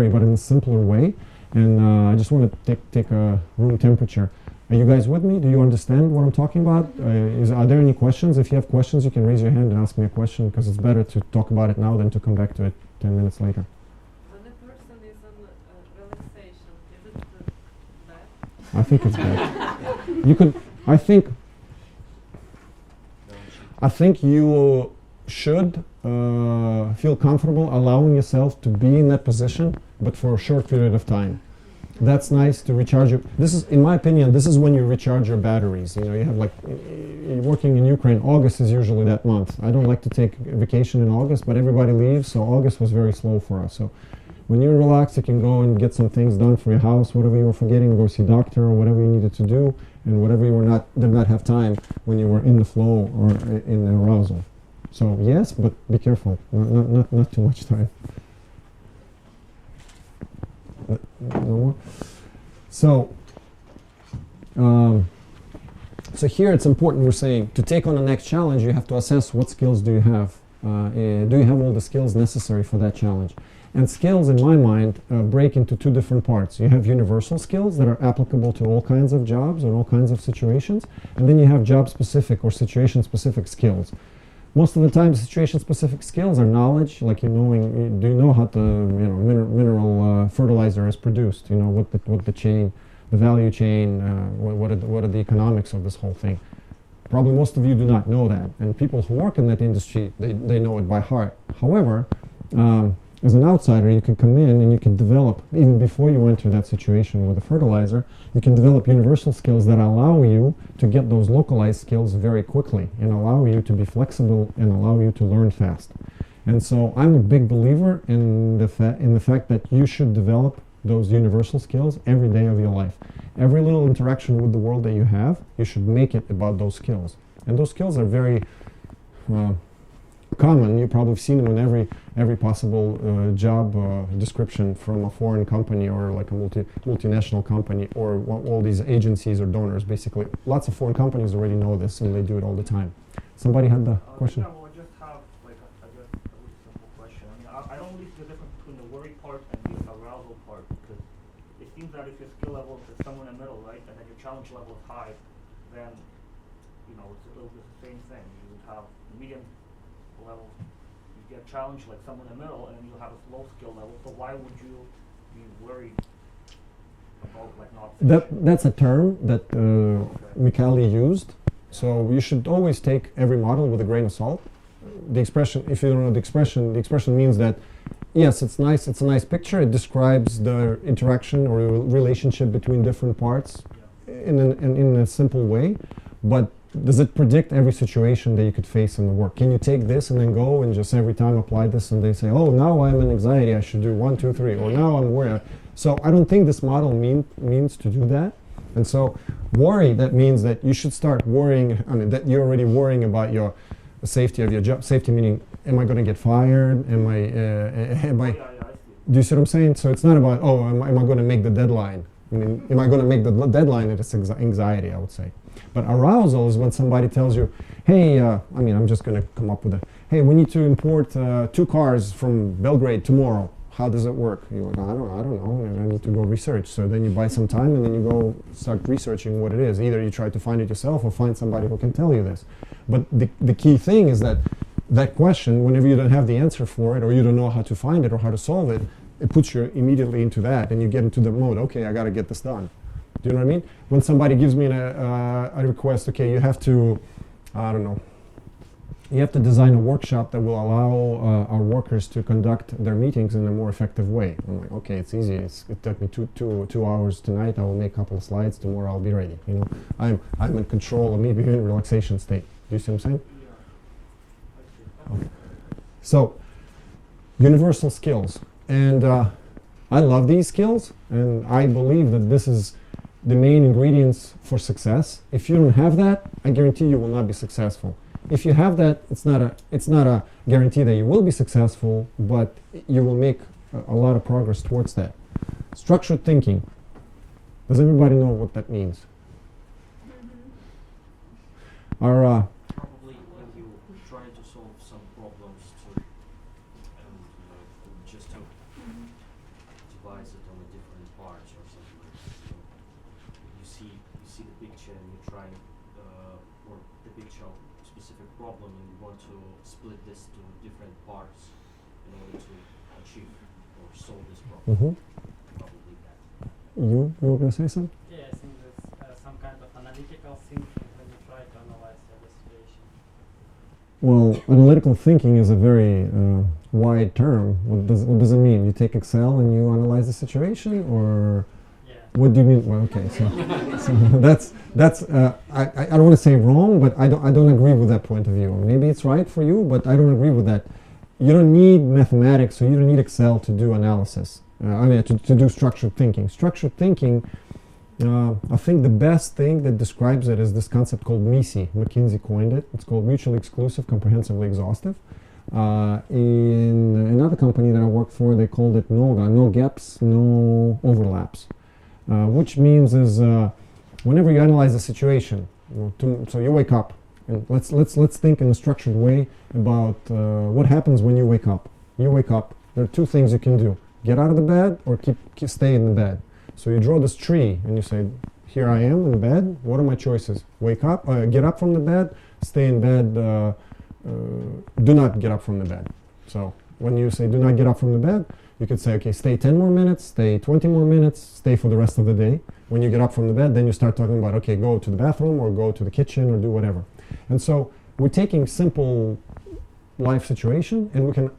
but in a simpler way. And I just want to take a room temperature. Are you guys with me? Do you understand what I'm talking about? Are there any questions? If you have questions, you can raise your hand and ask me a question, because it's better to talk about it now than to come back to it 10 minutes later.
When a person is on relaxation, is it bad?
I think it's bad. You could, I think you should feel comfortable allowing yourself to be in that position, but for a short period of time. That's nice to recharge your, this is, in my opinion, this is when you recharge your batteries. You have you're working in Ukraine, August is usually that month. I don't like to take vacation in August, but everybody leaves, so August was very slow for us. So when you're relaxed, you can go and get some things done for your house, whatever you were forgetting, go see doctor or whatever you needed to do, and whatever you did not have time when you were in the flow or in the arousal. So yes, but be careful, not too much time. No more. So here it's important, we're saying, to take on the next challenge, you have to assess what skills do you have. Do you have all the skills necessary for that challenge? And skills, in my mind, break into two different parts. You have universal skills that are applicable to all kinds of jobs or all kinds of situations, and then you have job-specific or situation-specific skills. Most of the time, situation-specific skills are knowledge, like do you know how the mineral fertilizer is produced? What the chain, the value chain, what are the economics of this whole thing? Probably most of you do not know that, and people who work in that industry, they know it by heart. However, as an outsider, you can come in and you can develop, even before you enter that situation with a fertilizer, you can develop universal skills that allow you to get those localized skills very quickly and allow you to be flexible and allow you to learn fast. And so I'm a big believer in the fact that you should develop those universal skills every day of your life. Every little interaction with the world that you have, you should make it about those skills. And those skills are very common. You've probably seen them in every possible job description from a foreign company or like a multinational company or all these agencies or donors. Basically, lots of foreign companies already know this and they do it all the time. Somebody had the question?
Yeah, well, I just have a really simple question. I don't really see the difference between the worry part and the arousal part, because it seems that if your skill level is somewhere in the middle, right, and then your challenge level is high, then it's a little bit the same thing. You would have medium level, you get challenged like somewhere in the middle, and then you have a low skill level. So why would you be worried about not finishing?
That's a term that Mikhaili used. So you should always take every model with a grain of salt. The expression, if you don't know the expression means that yes, it's nice. It's a nice picture. It describes the interaction or relationship between different parts in a simple way, but does it predict every situation that you could face in the work? Can you take this and then go and just every time apply this and they say, oh, now I'm in anxiety, I should do 1, 2, 3, or now I'm worried. So I don't think this model means to do that. And so worry, that means that you should start worrying, that you're already worrying about your safety of your job. Safety meaning, am I going to get fired? Do you see what I'm saying? So it's not about, oh, am I going to make the deadline? I mean, am I going to make the deadline? It's anxiety, I would say. But arousal is when somebody tells you, hey, I'm just going to come up with it. Hey, we need to import 2 cars from Belgrade tomorrow. How does it work? You're like, I don't know. I need to go research. So then you buy some time and then you go start researching what it is. Either you try to find it yourself or find somebody who can tell you this. But the key thing is that question, whenever you don't have the answer for it or you don't know how to find it or how to solve it, it puts you immediately into that and you get into the mode, okay, I got to get this done. Do you know what I mean? When somebody gives me a request, okay, you have to, I don't know, you have to design a workshop that will allow our workers to conduct their meetings in a more effective way. I'm like, okay, it's easy. It took me two hours tonight. I will make a couple of slides. Tomorrow I'll be ready. You know, I'm in control of maybe in relaxation state. Do you see what I'm saying? Okay. So, universal skills, and I love these skills, and I believe that this is the main ingredients for success. If you don't have that, I guarantee you will not be successful. If you have that, it's not a guarantee that you will be successful, but you will make a lot of progress towards that. Structured thinking. Does everybody know what that means? Our
probably when you try to solve some problems just to devise it on a different parts or something like that. So you see the picture and you try or the picture of a specific problem and you want to split this to different parts in order to achieve or solve this problem. Probably that.
You were going to say something?
Yeah, I think that's some kind of analytical thinking when you try to analyze the situation.
Well, analytical thinking is a very wide term. What does it mean? You take Excel and you analyze the situation, or what do you mean? Well, okay, so that's I don't want to say wrong, but I don't agree with that point of view. Maybe it's right for you, but I don't agree with that. You don't need mathematics, or you don't need Excel to do analysis. To do structured thinking. Structured thinking, I think the best thing that describes it is this concept called MISI. McKinsey coined it. It's called mutually exclusive, comprehensively exhaustive. In another company that I worked for, they called it NOGA, no gaps, no overlaps. Which means is whenever you analyze a situation, so you wake up, and let's think in a structured way about what happens when you wake up. You wake up. There are 2 things you can do: get out of the bed or stay in the bed. So you draw this tree and you say, here I am in the bed. What are my choices? Wake up, get up from the bed, stay in bed, do not get up from the bed. So when you say do not get up from the bed, you could say, okay, stay 10 more minutes, stay 20 more minutes, stay for the rest of the day. When you get up from the bed, then you start talking about, okay, go to the bathroom or go to the kitchen or do whatever. And so we're taking simple life situation and we can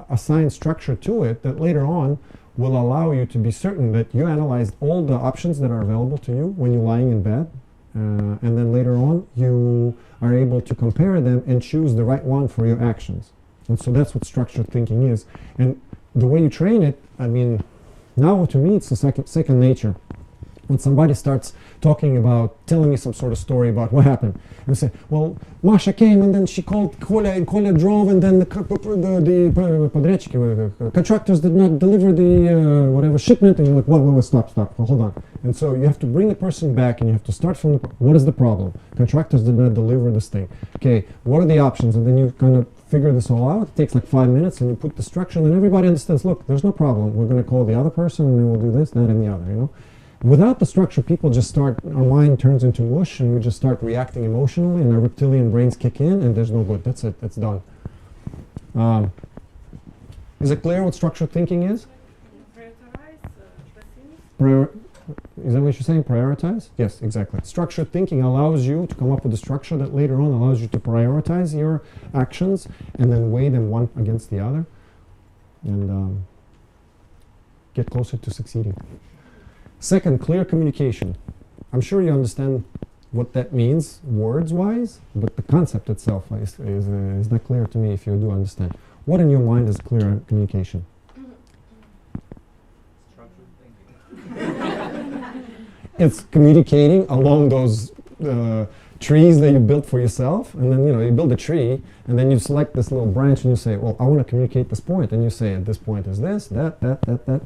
assign structure to it that later on will allow you to be certain that you analyzed all the options that are available to you when you're lying in bed, and then later on you are able to compare them and choose the right one for your actions. And so that's what structured thinking is. And the way you train it, I mean, now to me it's a second nature. When somebody starts talking about, telling me some sort of story about what happened, and say, well, Masha came and then she called Kolya and Kolya drove and then the contractors did not deliver the whatever shipment, and you're like, whoa, stop, well, hold on. And so you have to bring the person back and you have to start from what is the problem? Contractors did not deliver this thing. Okay, what are the options? And then you kind of figure this all out. It takes like 5 minutes and you put the structure and then everybody understands, look, there's no problem. We're going to call the other person and then we'll do this, that, and the other, you know? Without the structure, people just start, our mind turns into mush and we just start reacting emotionally and our reptilian brains kick in and there's no good. That's it. That's done. Is it clear what structured thinking is? Is that what you're saying? Prioritize? Yes, exactly. Structured thinking allows you to come up with a structure that later on allows you to prioritize your actions and then weigh them one against the other and get closer to succeeding. Second, clear communication. I'm sure you understand what that means words-wise, but the concept itself is not clear to me if you do understand. What in your mind is clear communication?
Structured thinking.
It's communicating along those trees that you built for yourself, and then you build a tree, and then you select this little branch, and you say, well, I want to communicate this point, and you say, at this point is this, that.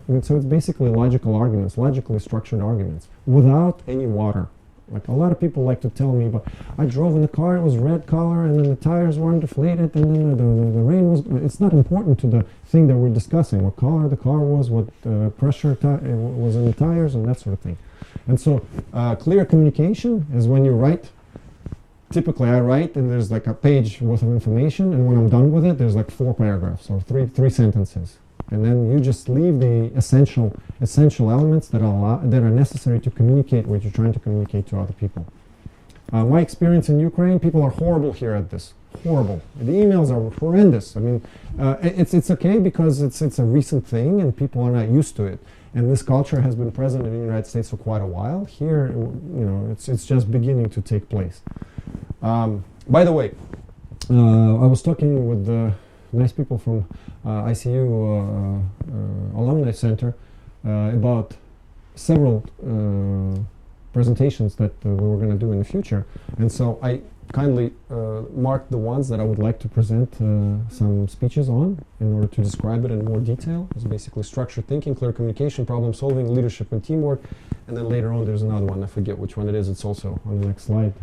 And so it's basically logical arguments, logically structured arguments, without any water. Like a lot of people like to tell me, but I drove in the car, it was red color, and then the tires weren't deflated, and then the rain was. It's not important to the thing that we're discussing, what color the car was, what pressure was in the tires, and that sort of thing. And so clear communication is when you write. Typically I write and there's like a page worth of information, and when I'm done with it there's like 4 paragraphs or three sentences, and then you just leave the essential elements that are necessary to communicate what you're trying to communicate to other people. My experience in Ukraine, people are horrible here at this. Horrible. The emails are horrendous. I mean, it's okay because it's a recent thing and people are not used to it. And this culture has been present in the United States for quite a while. Here, it's just beginning to take place. By the way, I was talking with the nice people from ICU Alumni Center about several presentations that we were going to do in the future, and so I kindly marked the ones that I would like to present some speeches on in order to describe it in more detail. It's basically structured thinking, clear communication, problem solving, leadership and teamwork, and then later on there's another one, I forget which one it is, it's also on the next slide,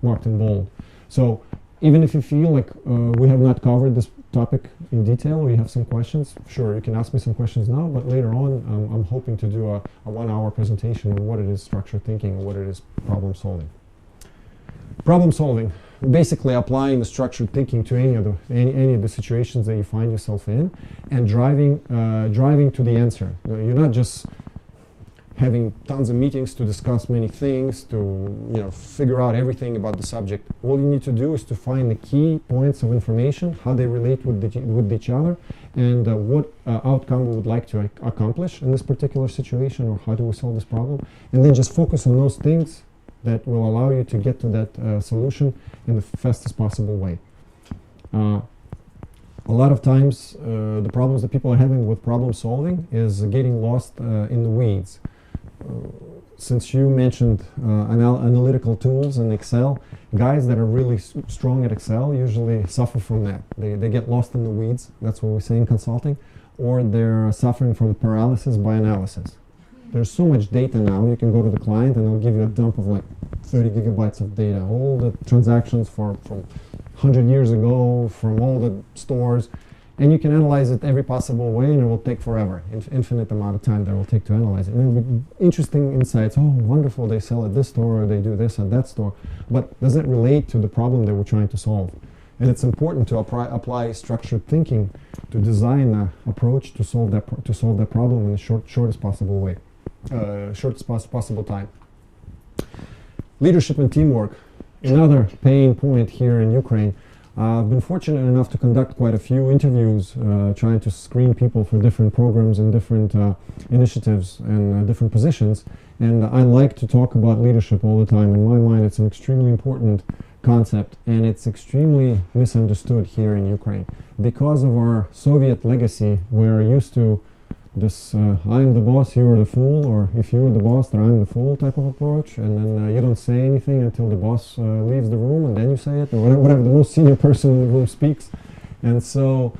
marked in bold. So even if you feel like we have not covered this topic in detail or you have some questions, sure, you can ask me some questions now, but later on I'm hoping to do a 1-hour presentation on what it is structured thinking and what it is problem solving. Problem solving, basically applying the structured thinking to any of the situations that you find yourself in, and driving to the answer. You're not just having tons of meetings to discuss many things, to figure out everything about the subject. All you need to do is to find the key points of information, how they relate with each other, and what outcome we would like to accomplish in this particular situation, or how do we solve this problem, and then just focus on those things that will allow you to get to that solution in the fastest possible way. A lot of times the problems that people are having with problem solving is getting lost in the weeds. Since you mentioned analytical tools and Excel, guys that are really strong at Excel usually suffer from that. They get lost in the weeds, that's what we say in consulting, or they're suffering from paralysis by analysis. There's so much data now, you can go to the client and they'll give you a dump of like 30 gigabytes of data, all the transactions from 100 years ago, from all the stores, and you can analyze it every possible way, and it will take forever, infinite amount of time that it will take to analyze it. And it will be interesting insights, oh wonderful, they sell at this store, or they do this at that store, but does it relate to the problem that we're trying to solve? And it's important to apply structured thinking to design an approach to solve that problem in the shortest possible way. Shortest possible time. Leadership and teamwork, another pain point here in Ukraine. I've been fortunate enough to conduct quite a few interviews trying to screen people for different programs and different initiatives and different positions, and I like to talk about leadership all the time. In my mind it's an extremely important concept, and it's extremely misunderstood here in Ukraine. Because of our Soviet legacy, we're used to this I'm the boss, you are the fool, or if you're the boss, then I'm the fool type of approach, and then you don't say anything until the boss leaves the room, and then you say it, or whatever the most senior person in the room speaks. And so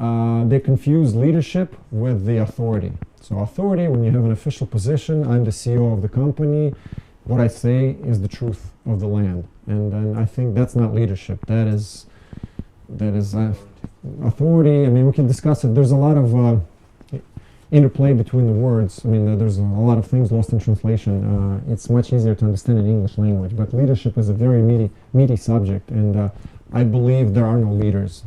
they confuse leadership with the authority. So authority, when you have an official position, I'm the CEO of the company, what I say is the truth of the land. And then I think that's not leadership, that is authority. I mean, we can discuss it. There's a lot of interplay between the words. I mean, there's a lot of things lost in translation. It's much easier to understand in English language, but leadership is a very meaty subject, and I believe there are no leaders.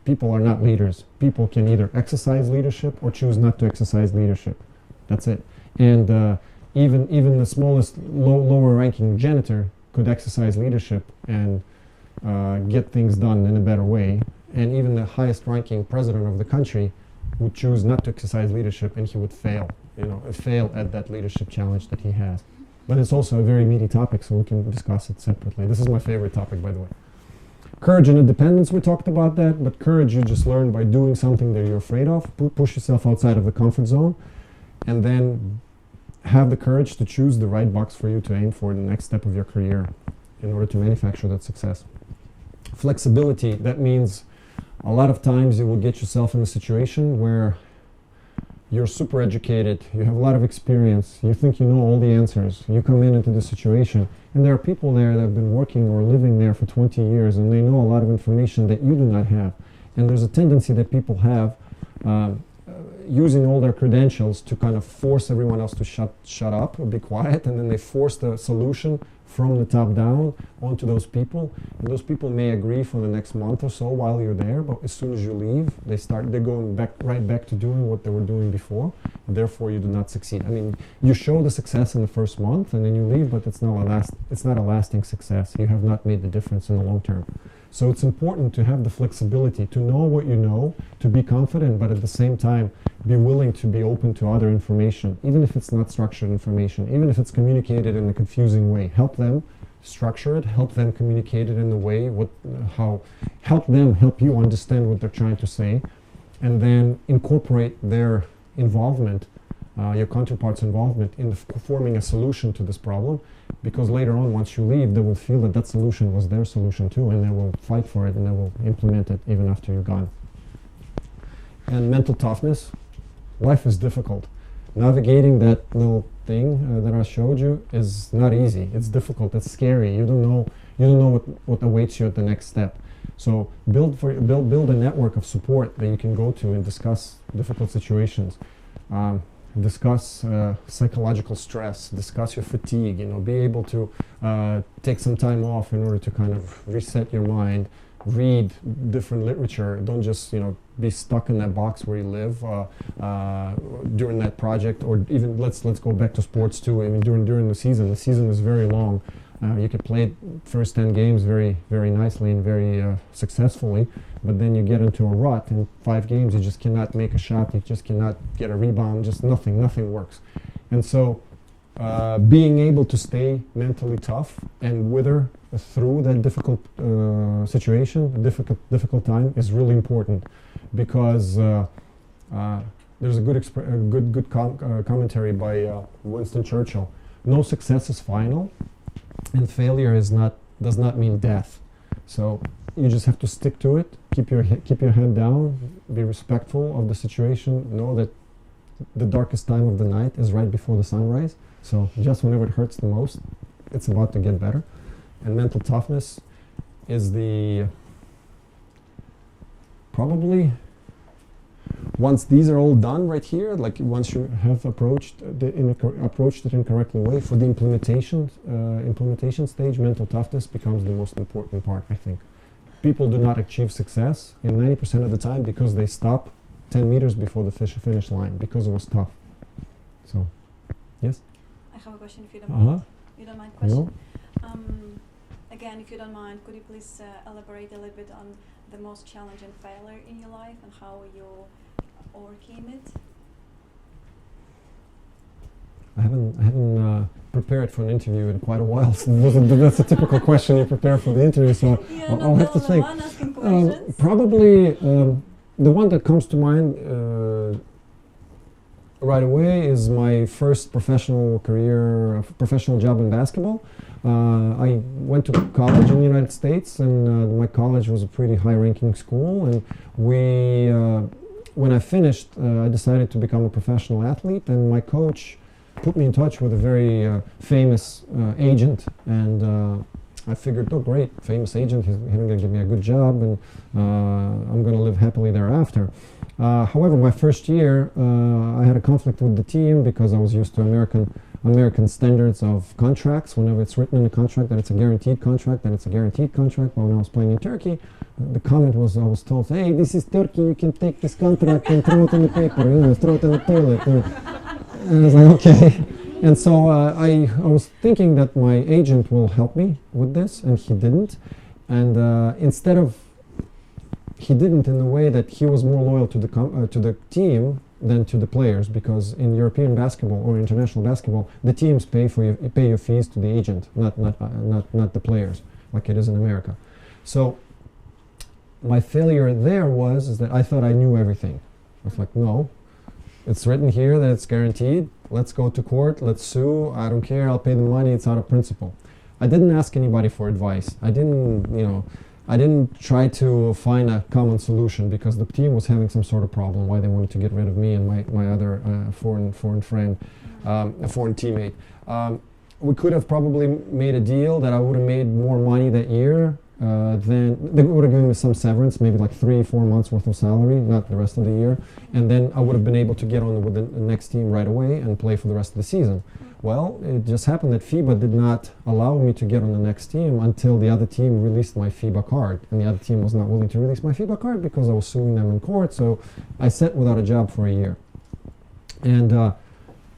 People are not leaders. People can either exercise leadership or choose not to exercise leadership. That's it. And even the smallest lower ranking janitor could exercise leadership and get things done in a better way, and even the highest ranking president of the country would choose not to exercise leadership, and he would fail at that leadership challenge that he has. But it's also a very meaty topic, so we can discuss it separately. This is my favorite topic, by the way. Courage and independence, we talked about that, but courage you just learn by doing something that you're afraid of. Push yourself outside of the comfort zone, and then have the courage to choose the right box for you to aim for the next step of your career. in order to manufacture that success. Flexibility, that means a lot of times you will get yourself in a situation where you're super educated, you have a lot of experience, you think you know all the answers, you come into the situation, and there are people there that have been working or living there for 20 years and they know a lot of information that you do not have. And there's a tendency that people have using all their credentials to kind of force everyone else to shut up or be quiet, and then they force the solution from the top down onto those people, and those people may agree for the next month or so while you're there, but as soon as you leave, they're going right back to doing what they were doing before, and therefore you do not succeed. I mean, you show the success in the first month and then you leave, but it's not a lasting success. You have not made the difference in the long term. So it's important to have the flexibility to know what you know, to be confident, but at the same time be willing to be open to other information, even if it's not structured information, even if it's communicated in a confusing way. Help them structure it, help them communicate it in the way, help them help you understand what they're trying to say, and then incorporate their involvement, your counterpart's involvement in forming a solution to this problem, because later on, once you leave, they will feel that that solution was their solution too, and they will fight for it and they will implement it even after you're gone. And mental toughness. Life is difficult. Navigating that little thing that I showed you is not easy. It's difficult. It's scary. You don't know what awaits you at the next step. So build a network of support that you can go to and discuss difficult situations. Discuss psychological stress, discuss your fatigue, be able to take some time off in order to kind of reset your mind, read different literature. Don't just, be stuck in that box where you live during that project, or even let's go back to sports too. I mean, during the season is very long. You can play first 10 games very, very nicely and very successfully, but then you get into a rut. In 5 games, you just cannot make a shot. You just cannot get a rebound. Just nothing works. And so, being able to stay mentally tough and wither through that difficult situation, difficult time, is really important, because there's a good commentary by Winston Churchill. No success is final, and failure does not mean death. So you just have to stick to it. Keep your head down. Be respectful of the situation. Know that the darkest time of the night is right before the sunrise. So just whenever it hurts the most, it's about to get better. And mental toughness is probably, once these are all done right here, like once you have approached it in a correct way, for the implementation stage, mental toughness becomes the most important part, I think. People do not achieve success in 90% of the time because they stop 10 meters before the finish line, because it was tough. So, yes?
I have a question, if you don't mind. You don't mind question?
No.
Again, if you don't mind, could you please elaborate a little bit on the most challenging failure in your life and how you overcame it?
I haven't prepared for an interview in quite a while. So that's a typical question you prepare for the interview. So
yeah,
I'll have to think. Probably the one that comes to mind right away is my first professional job in basketball. I went to college in the United States, and my college was a pretty high-ranking school. And when I finished, I decided to become a professional athlete, and my coach put me in touch with a very famous agent, and I figured, oh great, famous agent, he's going to give me a good job, and I'm going to live happily thereafter. However, my first year, I had a conflict with the team because I was used to American standards of contracts. Whenever it's written in a contract that it's a guaranteed contract, then it's a guaranteed contract. But when I was playing in Turkey, the comment was, I was told, hey, this is Turkey, you can take this contract and throw it in the paper, throw it in the toilet. And I was like, okay. And so I was thinking that my agent will help me with this, and he didn't. And he didn't in the way that he was more loyal to the team than to the players, because in European basketball or international basketball, the teams pay your fees to the agent, not the players, like it is in America. So my failure there is that I thought I knew everything. I was like, no, it's written here that it's guaranteed. Let's go to court. Let's sue. I don't care. I'll pay the money. It's out of principle. I didn't ask anybody for advice. I didn't try to find a common solution because the team was having some sort of problem why they wanted to get rid of me and my other foreign friend, a foreign teammate. We could have probably made a deal that I would have made more money that year then they would have given me some severance, maybe like 3-4 months worth of salary, not the rest of the year, and then I would have been able to get on with the next team right away and play for the rest of the season. Well, it just happened that FIBA did not allow me to get on the next team until the other team released my FIBA card, and the other team was not willing to release my FIBA card because I was suing them in court, so I sat without a job for a year. And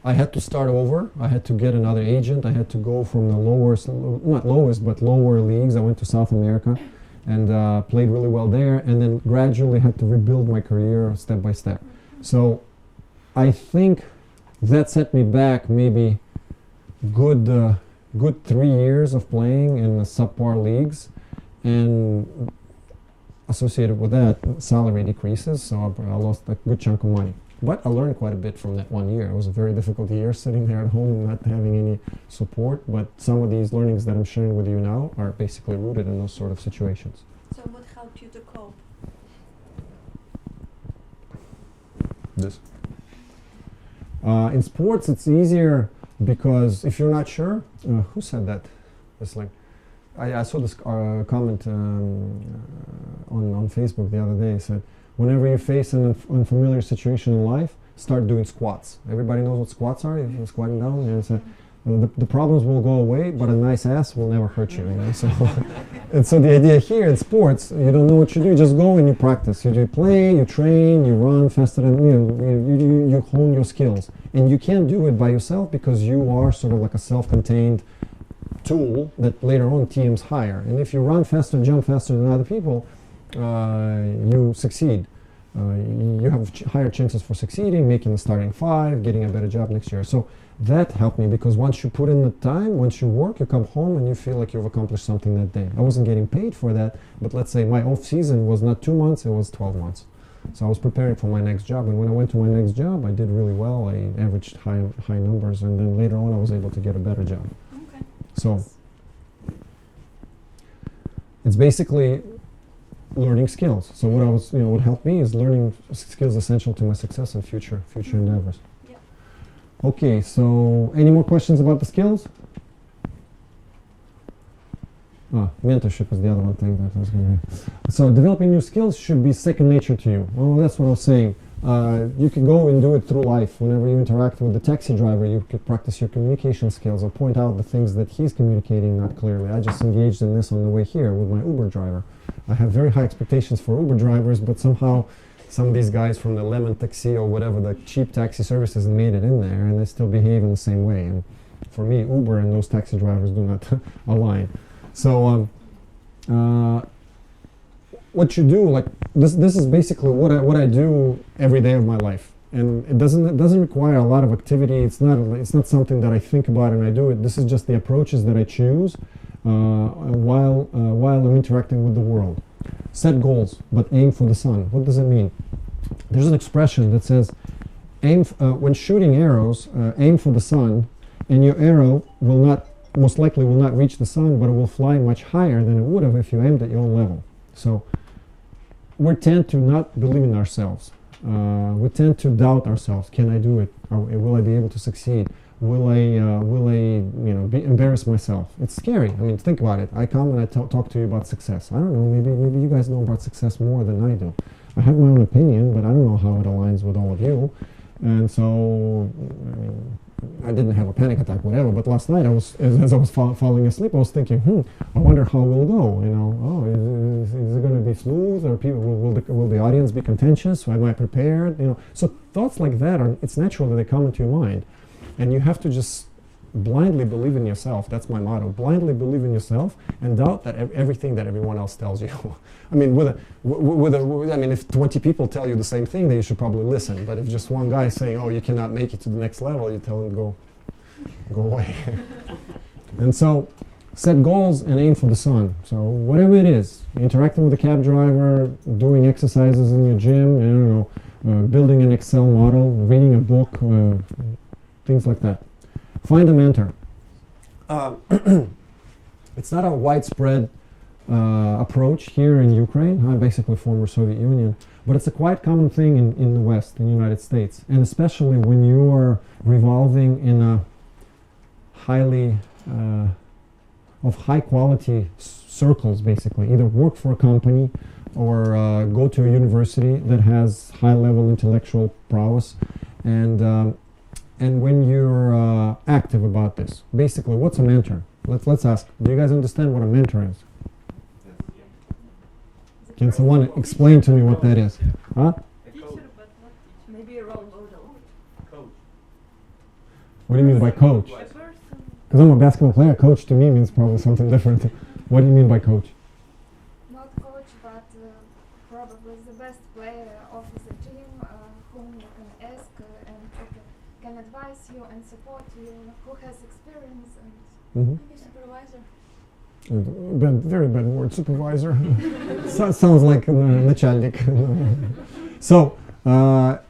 I had to start over. I had to get another agent. I had to go from the not lowest, but lower leagues. I went to South America and played really well there, and then gradually had to rebuild my career step by step. So I think that set me back maybe good 3 years of playing in the subpar leagues, and associated with that, salary decreases, so I lost a good chunk of money. But I learned quite a bit from that 1 year. It was a very difficult year sitting there at home not having any support, but some of these learnings that I'm sharing with you now are basically rooted in those sort of situations.
So what helped you to cope?
This. In sports, it's easier because if you're not sure, who said that? It's like, I saw this comment on Facebook the other day. It said, whenever you face an unfamiliar situation in life, start doing squats. Everybody knows what squats are. You're squatting down, and it's the problems will go away, but a nice ass will never hurt you. You know? So, and so the idea here in sports, you don't know what you do, you just go and you practice. You play, you train, you run faster, and you hone your skills. And you can't do it by yourself because you are sort of like a self-contained tool that later on teams hire. And if you run faster, jump faster than other people, you succeed. You have higher chances for succeeding, making the starting five, getting a better job next year. So that helped me because once you put in the time, once you work, you come home and you feel like you've accomplished something that day. I wasn't getting paid for that, but let's say my off season was not 2 months, it was 12 months. So I was preparing for my next job, and when I went to my next job, I did really well. I averaged high numbers, and then later on I was able to get a better job.
Okay.
So it's basically learning skills. So what helped me is learning skills essential to my success and future endeavors.
Yep.
Okay, so any more questions about the skills? Mentorship is the other one thing that I was going to. So developing new skills should be second nature to you. Well, that's what I was saying. You can go and do it through life. Whenever you interact with the taxi driver, you could practice your communication skills or point out the things that he's communicating not clearly. I just engaged in this on the way here with my Uber driver. I have very high expectations for Uber drivers, but somehow some of these guys from the Lemon Taxi or whatever, the cheap taxi services, made it in there, and they still behave in the same way. And for me, Uber and those taxi drivers do not align. So what you do, like this is basically what I do every day of my life, and it doesn't require a lot of activity. It's not something that I think about and I do it. This is just the approaches that I choose while I'm interacting with the world. Set goals, but aim for the sun. What does it mean? There's an expression that says, when shooting arrows, aim for the sun, and your arrow most likely will not reach the sun, but it will fly much higher than it would have if you aimed at your own level. So we tend to not believe in ourselves. We tend to doubt ourselves. Can I do it? Will I be able to succeed? Will I embarrass myself? It's scary. I mean, think about it. I come and I talk to you about success. I don't know, maybe you guys know about success more than I do. I have my own opinion, but I don't know how it aligns with all of you. And so, I didn't have a panic attack, whatever, but last night as I was falling asleep, I was thinking, I wonder how we'll go, is it going to be smooth, or will the audience be contentious, am I prepared, so thoughts like that it's natural that they come into your mind, and you have to just blindly believe in yourself. That's my motto. Blindly believe in yourself and doubt that everything that everyone else tells you. I mean, if 20 people tell you the same thing, then you should probably listen. But if just one guy is saying, "Oh, you cannot make it to the next level," you tell him go away. And so, set goals and aim for the sun. So whatever it is, interacting with a cab driver, doing exercises in your gym, building an Excel model, reading a book, things like that. Find a mentor. It's not a widespread approach here in Ukraine, basically former Soviet Union, but it's a quite common thing in the West, in the United States, and especially when you are revolving in a highly of high quality circles, basically either work for a company or go to a university that has high level intellectual prowess, and when you're active about this. Basically, what's a mentor? Let's ask, do you guys understand what a mentor is? Can someone explain to me what that is? Huh?
Maybe a role model.
Coach.
What do you mean by coach? Because I'm a basketball player, coach to me means probably something different. What do you mean by coach?
Not coach, but probably the best player of the team whom you can ask and who can advise you and support you, who has experience and maybe supervisor.
Very bad word, supervisor. Sounds like начальник. So, by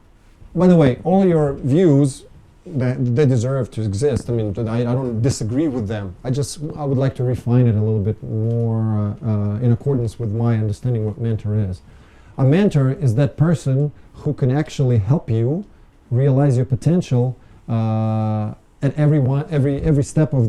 the way, all your views, they deserve to exist. I mean, I don't disagree with them. I would like to refine it a little bit more in accordance with my understanding what mentor is. A mentor is that person who can actually help you realize your potential at every step of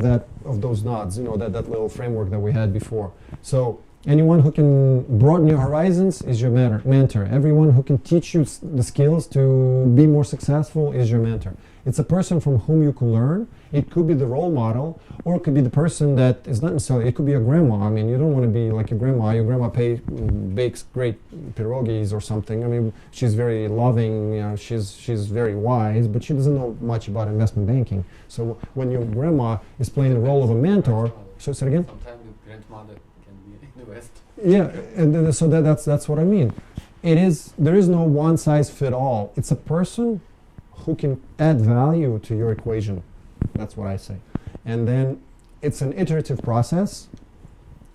those nods. You know, that little framework that we had before. So anyone who can broaden your horizons is your mentor. Everyone who can teach you the skills to be more successful is your mentor. It's a person from whom you can learn. It could be the role model, or it could be the person that is not necessarily, it could be a grandma. I mean, you don't want to be like your grandma. Your grandma bakes great pierogies or something. I mean, she's very loving, you know, she's very wise, but she doesn't know much about investment banking. So when your grandma is playing the role of a mentor, so say it again?
Sometimes the grandmother can be in the West.
Yeah, and so that's what I mean. There is no one size fit all. It's a person who can add value to your equation. That's what I say. And then it's an iterative process.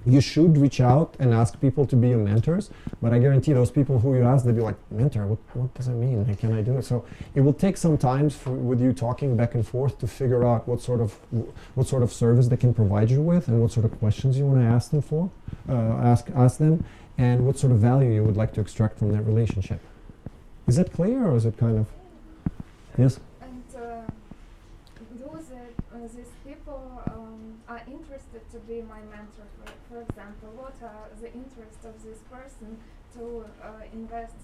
You should reach out and ask people to be your mentors, but I guarantee those people who you ask, they'll be like, mentor, what does it mean? Can I do it? So it will take some time with you talking back and forth to figure out what sort of service they can provide you with, and what sort of questions you want to ask them for, ask them, and what sort of value you would like to extract from that relationship. Is that clear, or is it kind of? Yes?
And these people are interested to be my mentor, for example. What are the interests of this person to invest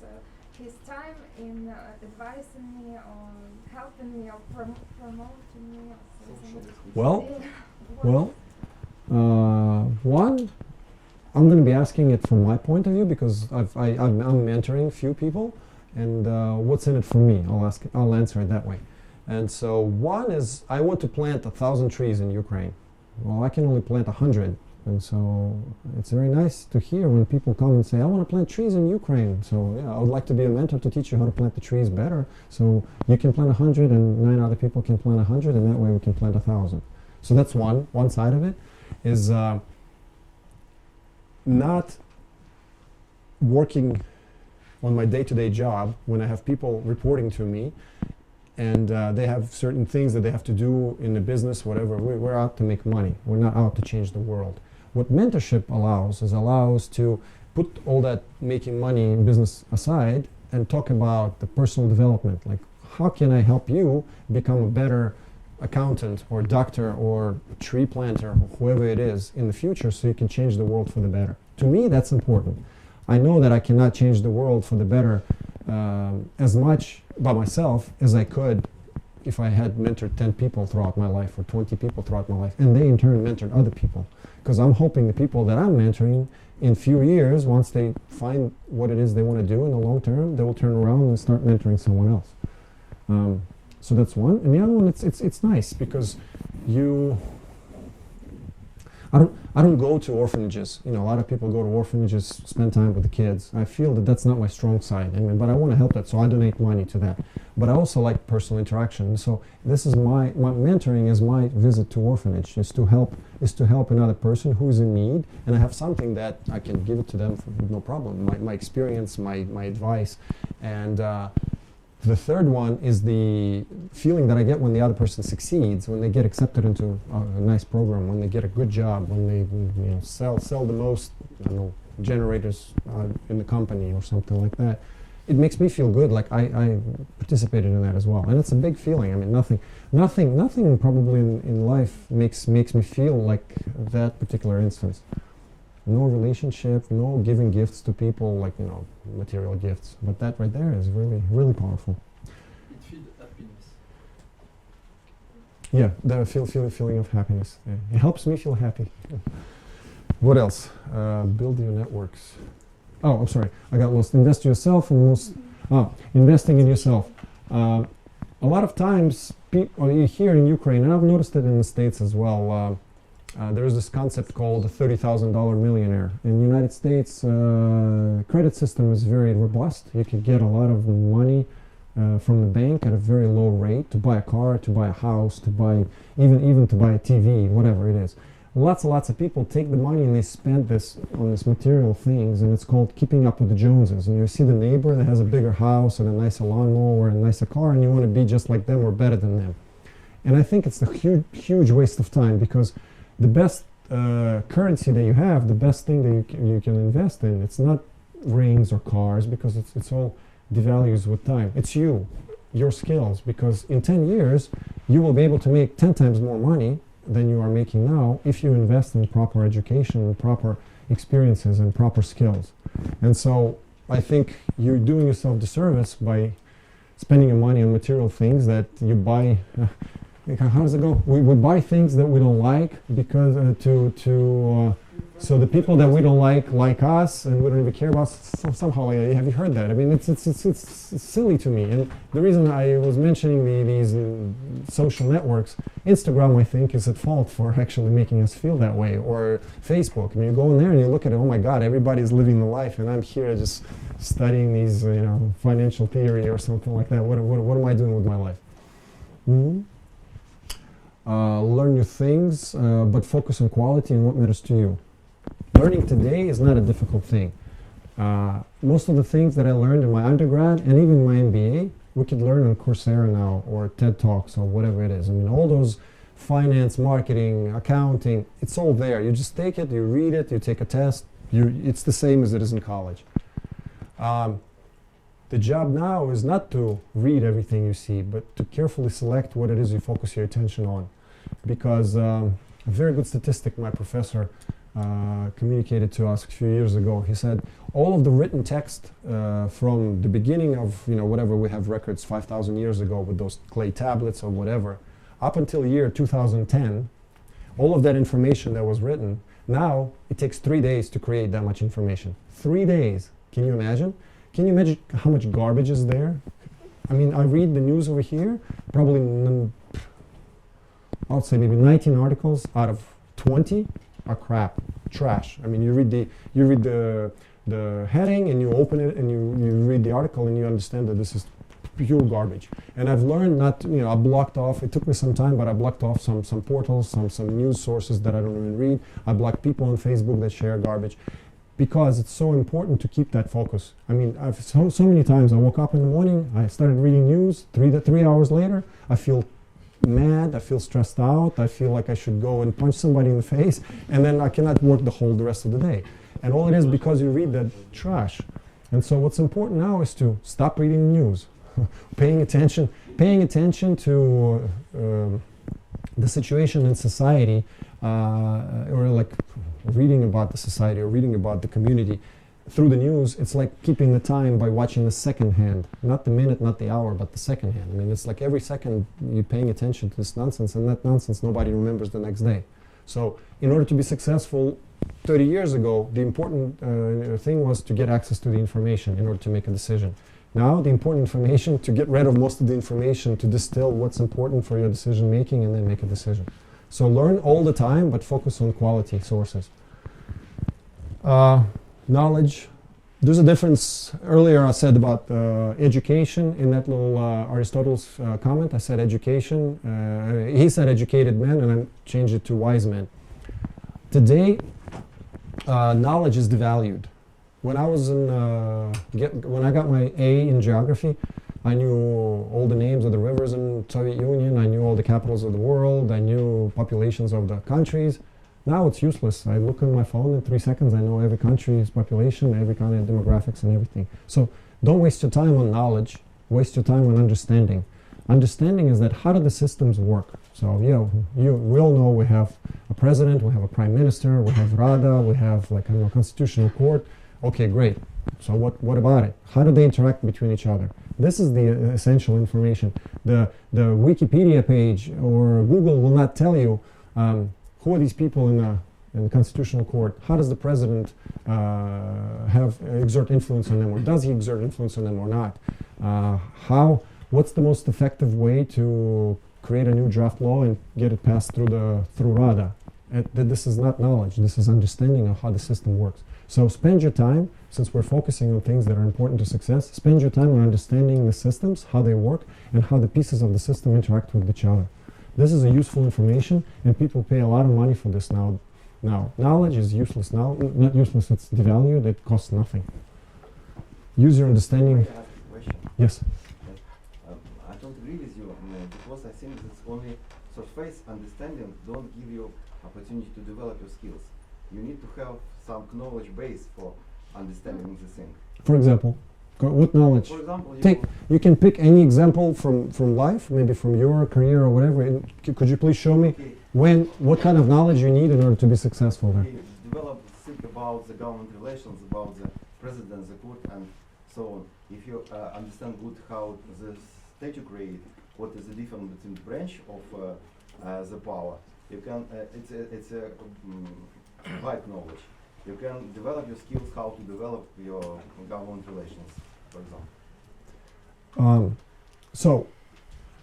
his time in advising me or helping me or promoting me or something?
One, I'm going to be asking it from my point of view, because I'm mentoring few people, and what's in it for me? I'll answer it that way. And so one is, I want to plant 1,000 trees in Ukraine. Well, I can only plant 100, and so it's very nice to hear when people come and say, I want to plant trees in Ukraine. So yeah, I would like to be a mentor to teach you how to plant the trees better. So you can plant 100 and 9 other people can plant 100, and that way we can plant 1,000. So that's one side of it, is not working on my day-to-day job when I have people reporting to me, and they have certain things that they have to do in the business, whatever. We're out to make money. We're not out to change the world. What mentorship allows to put all that making money in business aside and talk about the personal development. Like, how can I help you become a better accountant or doctor or tree planter or whoever it is in the future, so you can change the world for the better. To me, that's important. I know that I cannot change the world for the better as much by myself as I could if I had mentored 10 people throughout my life or 20 people throughout my life, and they in turn mentored other people. Because I'm hoping the people that I'm mentoring in few years, once they find what it is they want to do in the long term, they will turn around and start mentoring someone else. So that's one. And the other one, it's nice because I don't go to orphanages. You know, a lot of people go to orphanages, spend time with the kids. I feel that that's not my strong side. I mean, but I want to help that, so I donate money to that. But I also like personal interaction. So this is my mentoring is my visit to orphanage, is to help another person who's in need, and I have something that I can give it to them with no problem. My experience, my advice, and The third one is the feeling that I get when the other person succeeds, when they get accepted into a nice program, when they get a good job, when they sell the most generators in the company or something like that. It makes me feel good, like I participated in that as well. And it's a big feeling. I mean, nothing probably in life makes me feel like that particular instance. No relationship, no giving gifts to people, like, material gifts. But that right there is really, really powerful.
It feels happiness.
Yeah, the feeling of happiness. Yeah. It helps me feel happy. What else? Build your networks. Oh, I'm sorry. I got lost. Invest in yourself and investing in yourself. A lot of times, here in Ukraine, and I've noticed it in the States as well, there's this concept called the $30,000 millionaire. In the United States, credit system is very robust. You can get a lot of money from the bank at a very low rate to buy a car, to buy a house, to buy even to buy a TV, whatever it is. Lots and lots of people take the money and they spend this on these material things, and it's called keeping up with the Joneses. And you see the neighbor that has a bigger house and a nicer lawnmower and a nicer car, and you want to be just like them or better than them. And I think it's a huge waste of time, because the best currency that you have, the best thing that you can invest in, it's not rings or cars, because it's all devalues with time. It's your skills, because in 10 years you will be able to make 10 times more money than you are making now if you invest in proper education and proper experiences and proper skills. And so I think you're doing yourself disservice by spending your money on material things that you buy. How does it go? We buy things that we don't like because so the people that we don't like us, and we don't even care about somehow. Have you heard that? I mean, it's silly to me. And the reason I was mentioning these social networks, Instagram, I think, is at fault for actually making us feel that way, or Facebook. I mean, you go in there and you look at it. Oh my God, everybody's living the life, and I'm here just studying these, financial theory or something like that. What am I doing with my life? Mm-hmm. Learn new things, but focus on quality and what matters to you. Learning today is not a difficult thing. Most of the things that I learned in my undergrad and even my MBA, we could learn on Coursera now, or TED Talks, or whatever it is. I mean, all those finance, marketing, accounting, it's all there. You just take it, you read it, you take a test. It's the same as it is in college. The job now is not to read everything you see, but to carefully select what it is you focus your attention on. Because a very good statistic my professor communicated to us a few years ago. He said all of the written text from the beginning of whatever we have records 5,000 years ago with those clay tablets or whatever, up until year 2010, all of that information that was written, now it takes 3 days to create that much information. 3 days. Can you imagine? Can you imagine how much garbage is there? I mean, I read the news over here, probably I would say maybe 19 articles out of 20 are crap, trash. I mean, you read the heading and you open it and you read the article and you understand that this is pure garbage. And I've learned not to, I blocked off, it took me some time, but I blocked off some portals, some news sources that I don't even read. I blocked people on Facebook that share garbage, because it's so important to keep that focus. I mean, I've so many times I woke up in the morning, I started reading news, 3 hours later, I feel mad, I feel stressed out, I feel like I should go and punch somebody in the face, and then I cannot work the rest of the day. And all it is because you read that trash. And so what's important now is to stop reading the news, paying attention to the situation in society, or like reading about the society or reading about the community through the news. It's like keeping the time by watching the second hand, not the minute, not the hour, but the second hand. I mean, it's like every second you're paying attention to this nonsense, and that nonsense nobody remembers the next day. So in order to be successful 30 years ago, the important thing was to get access to the information in order to make a decision. Now the important information, to get rid of most of the information, to distill what's important for your decision making, and then make a decision. So learn all the time, but focus on quality sources. Knowledge. There's a difference. Earlier I said about education in that little Aristotle's comment. I said education. He said educated men, and I changed it to wise men. Today, knowledge is devalued. When I was when I got my A in geography, I knew all the names of the rivers in Soviet Union. I knew all the capitals of the world. I knew populations of the countries. Now it's useless. I look on my phone in 3 seconds. I know every country's population, every kind of demographics and everything. So don't waste your time on knowledge. Waste your time on understanding. Understanding is that how do the systems work? So yeah, we all know we have a president, we have a prime minister, we have Rada, we have like a constitutional court. Okay, great. So what about it? How do they interact between each other? This is the essential information. The Wikipedia page or Google will not tell you who are these people in the constitutional court. How does the president exert influence on them, or does he exert influence on them or not? What's the most effective way to create a new draft law and get it passed through Rada? This is not knowledge. This is understanding of how the system works. So spend your time, since we're focusing on things that are important to success, spend your time on understanding the systems, how they work, and how the pieces of the system interact with each other. This is a useful information, and people pay a lot of money for this now. Knowledge is useless now. Not useless, it's devalued, it costs nothing. Use your understanding.
Can I ask a question?
Yes.
I don't agree with you, because I think that only surface understanding don't give you opportunity to develop your skills. You need to have some knowledge base for understanding the thing.
For example, what knowledge?
For example,
you can pick any example from life, maybe from your career or whatever. And could you please show me what kind of knowledge you need in order to be successful there?
Think about the government relations, about the president, the court, and so on. If you understand good how the statute create, what is the difference between the branch of the power, you can. It's a wide knowledge. You can develop your skills how to develop your government relations, for example.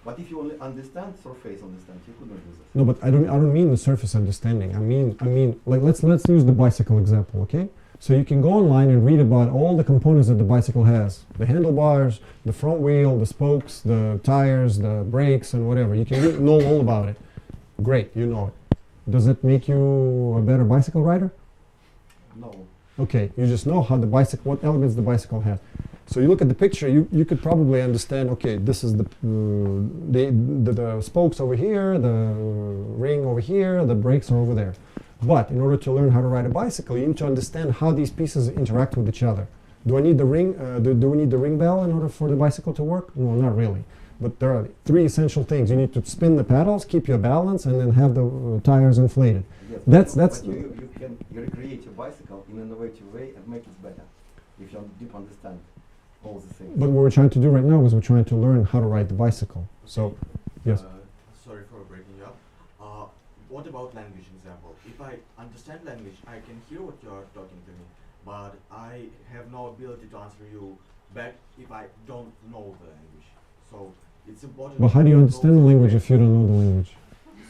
But if you only understand surface understand, you couldn't do this.
No, but I don't mean the surface understanding. I mean like let's use the bicycle example, okay? So you can go online and read about all the components that the bicycle has. The handlebars, the front wheel, the spokes, the tires, the brakes, and whatever. You can know all about it. Great, you know it. Does it make you a better bicycle rider?
No.
Okay, you just know how what elements the bicycle has. So you look at the picture, you could probably understand, okay, this is the spokes over here, the ring over here, the brakes are over there. But in order to learn how to ride a bicycle, you need to understand how these pieces interact with each other. Do I need the ring? Do we need the ring bell in order for the bicycle to work? No, not really. But there are 3 essential things. You need to spin the pedals, keep your balance, and then have the tires inflated.
Yes, but you can recreate your bicycle in an innovative way and make it better if you deep understand all the things.
But what we're trying to do right now is we're trying to learn how to ride the bicycle. So, yes.
Sorry for breaking you up. What about language example? If I understand language, I can hear what you are talking to me, but I have no ability to answer you back if I don't know the language. So it's important.
Well, how do you understand the language if you don't know the language?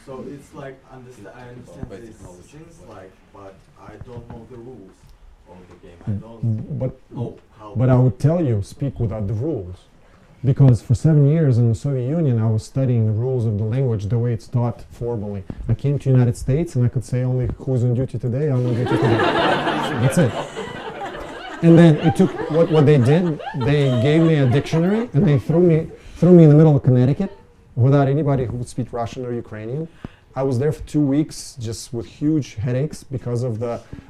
So it's like I understand these things, like, but I don't know the rules of the game. I don't know how.
But I would tell you, speak without the rules. Because for 7 years in the Soviet Union, I was studying the rules of the language the way it's taught formally. I came to the United States and I could say only who's on duty today, I'm on duty today. That's it. And then it took, what they did, they gave me a dictionary and they threw me in the middle of Connecticut without anybody who would speak Russian or Ukrainian. I was there for 2 weeks just with huge headaches because of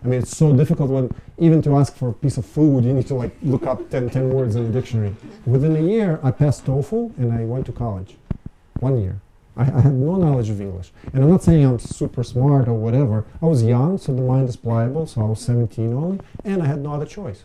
it's so difficult when even to ask for a piece of food, you need to like look up 10 words in the dictionary. Within a year, I passed TOEFL and I went to college. 1 year. I had no knowledge of English. And I'm not saying I'm super smart or whatever. I was young, so the mind is pliable, so I was 17 only, and I had no other choice.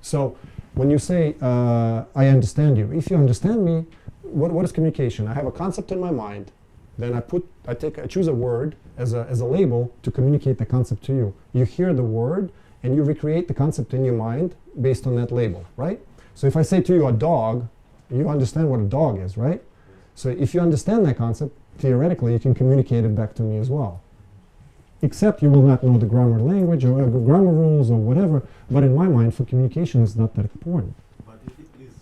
So when you say, I understand you, if you understand me, what is communication? I have a concept in my mind. Then I choose a word as a label to communicate the concept to you. You hear the word and you recreate the concept in your mind based on that label, right? So if I say to you a dog, you understand what a dog is, right? So if you understand that concept, theoretically you can communicate it back to me as well. Except you will not know the grammar language or grammar rules or whatever, but in my mind for communication it's not that important.
But it is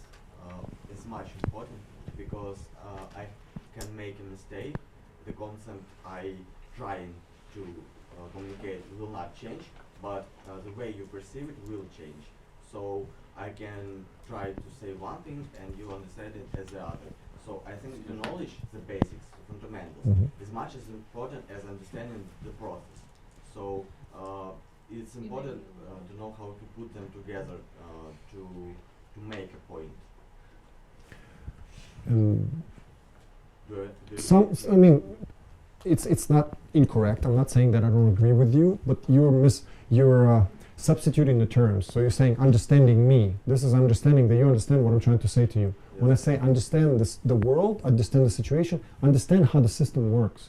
it's much important because I can make a mistake. The concept I trying to communicate will not change, but the way you perceive it will change. So I can try to say one thing and you understand it as the other. So I think the knowledge, the basics, the fundamentals, is much as important as understanding the process. So it's important to know how to put them together to make a point.
I mean, it's not incorrect. I'm not saying that I don't agree with you, but you're substituting the terms. So you're saying understanding me. This is understanding that you understand what I'm trying to say to you. Yes. When I say understand the world, understand the situation, understand how the system works.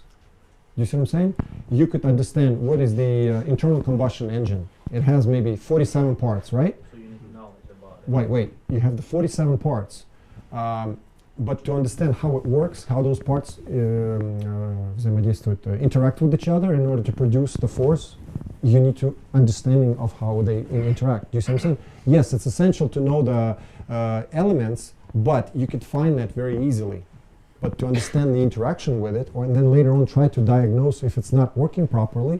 You see what I'm saying? You could understand what is the internal combustion engine. It has maybe 47 parts, right?
So you need knowledge about it.
Wait. You have the 47 parts. But to understand how it works, how those parts interact with each other in order to produce the force, you need to understanding of how they interact. Do you see what I'm saying? Yes, it's essential to know the elements, but you could find that very easily. But to understand the interaction with it, and then later on try to diagnose if it's not working properly,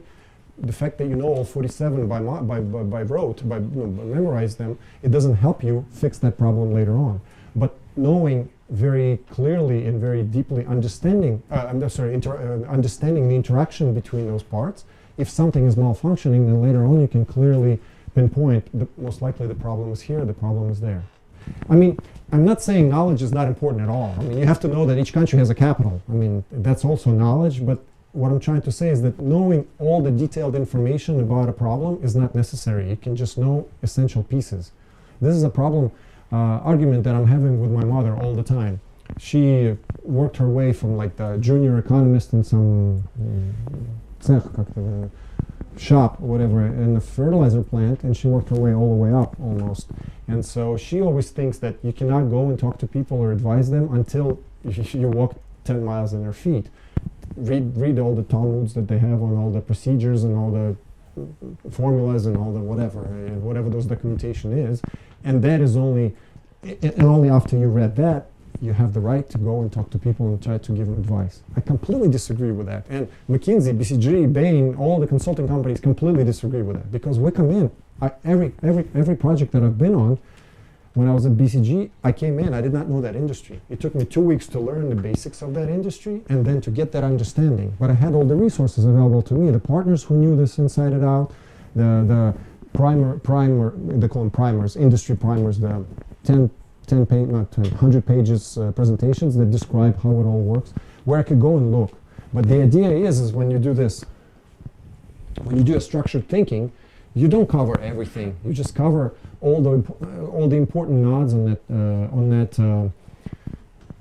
the fact that you know all 47 by rote, by memorize them, it doesn't help you fix that problem later on. But knowing very clearly and very deeply understanding understanding the interaction between those parts, if something is malfunctioning, then later on you can clearly pinpoint most likely the problem is here, the problem is there. I mean, I'm not saying knowledge is not important at all. I mean, you have to know that each country has a capital. I mean, that's also knowledge, but what I'm trying to say is that knowing all the detailed information about a problem is not necessary. You can just know essential pieces. This is a problem argument that I'm having with my mother all the time. She worked her way from like the junior economist in some shop or whatever in the fertilizer plant, and she worked her way all the way up almost. And so she always thinks that you cannot go and talk to people or advise them until you walk 10 miles in their feet. Read all the Talmuds that they have on all the procedures and all the formulas and all the whatever those documentation is, and that is only after you read that you have the right to go and talk to people and try to give them advice. I completely disagree with that, and McKinsey, BCG, Bain, all the consulting companies completely disagree with that, because we come in every project that I've been on. When I was at BCG, I came in, I did not know that industry. It took me 2 weeks to learn the basics of that industry and then to get that understanding. But I had all the resources available to me, the partners who knew this inside and out, the primer, they call them primers, industry primers, the 100 pages presentations that describe how it all works, where I could go and look. But the idea is when you do this, when you do a structured thinking, you don't cover everything. You just cover all the important nodes on that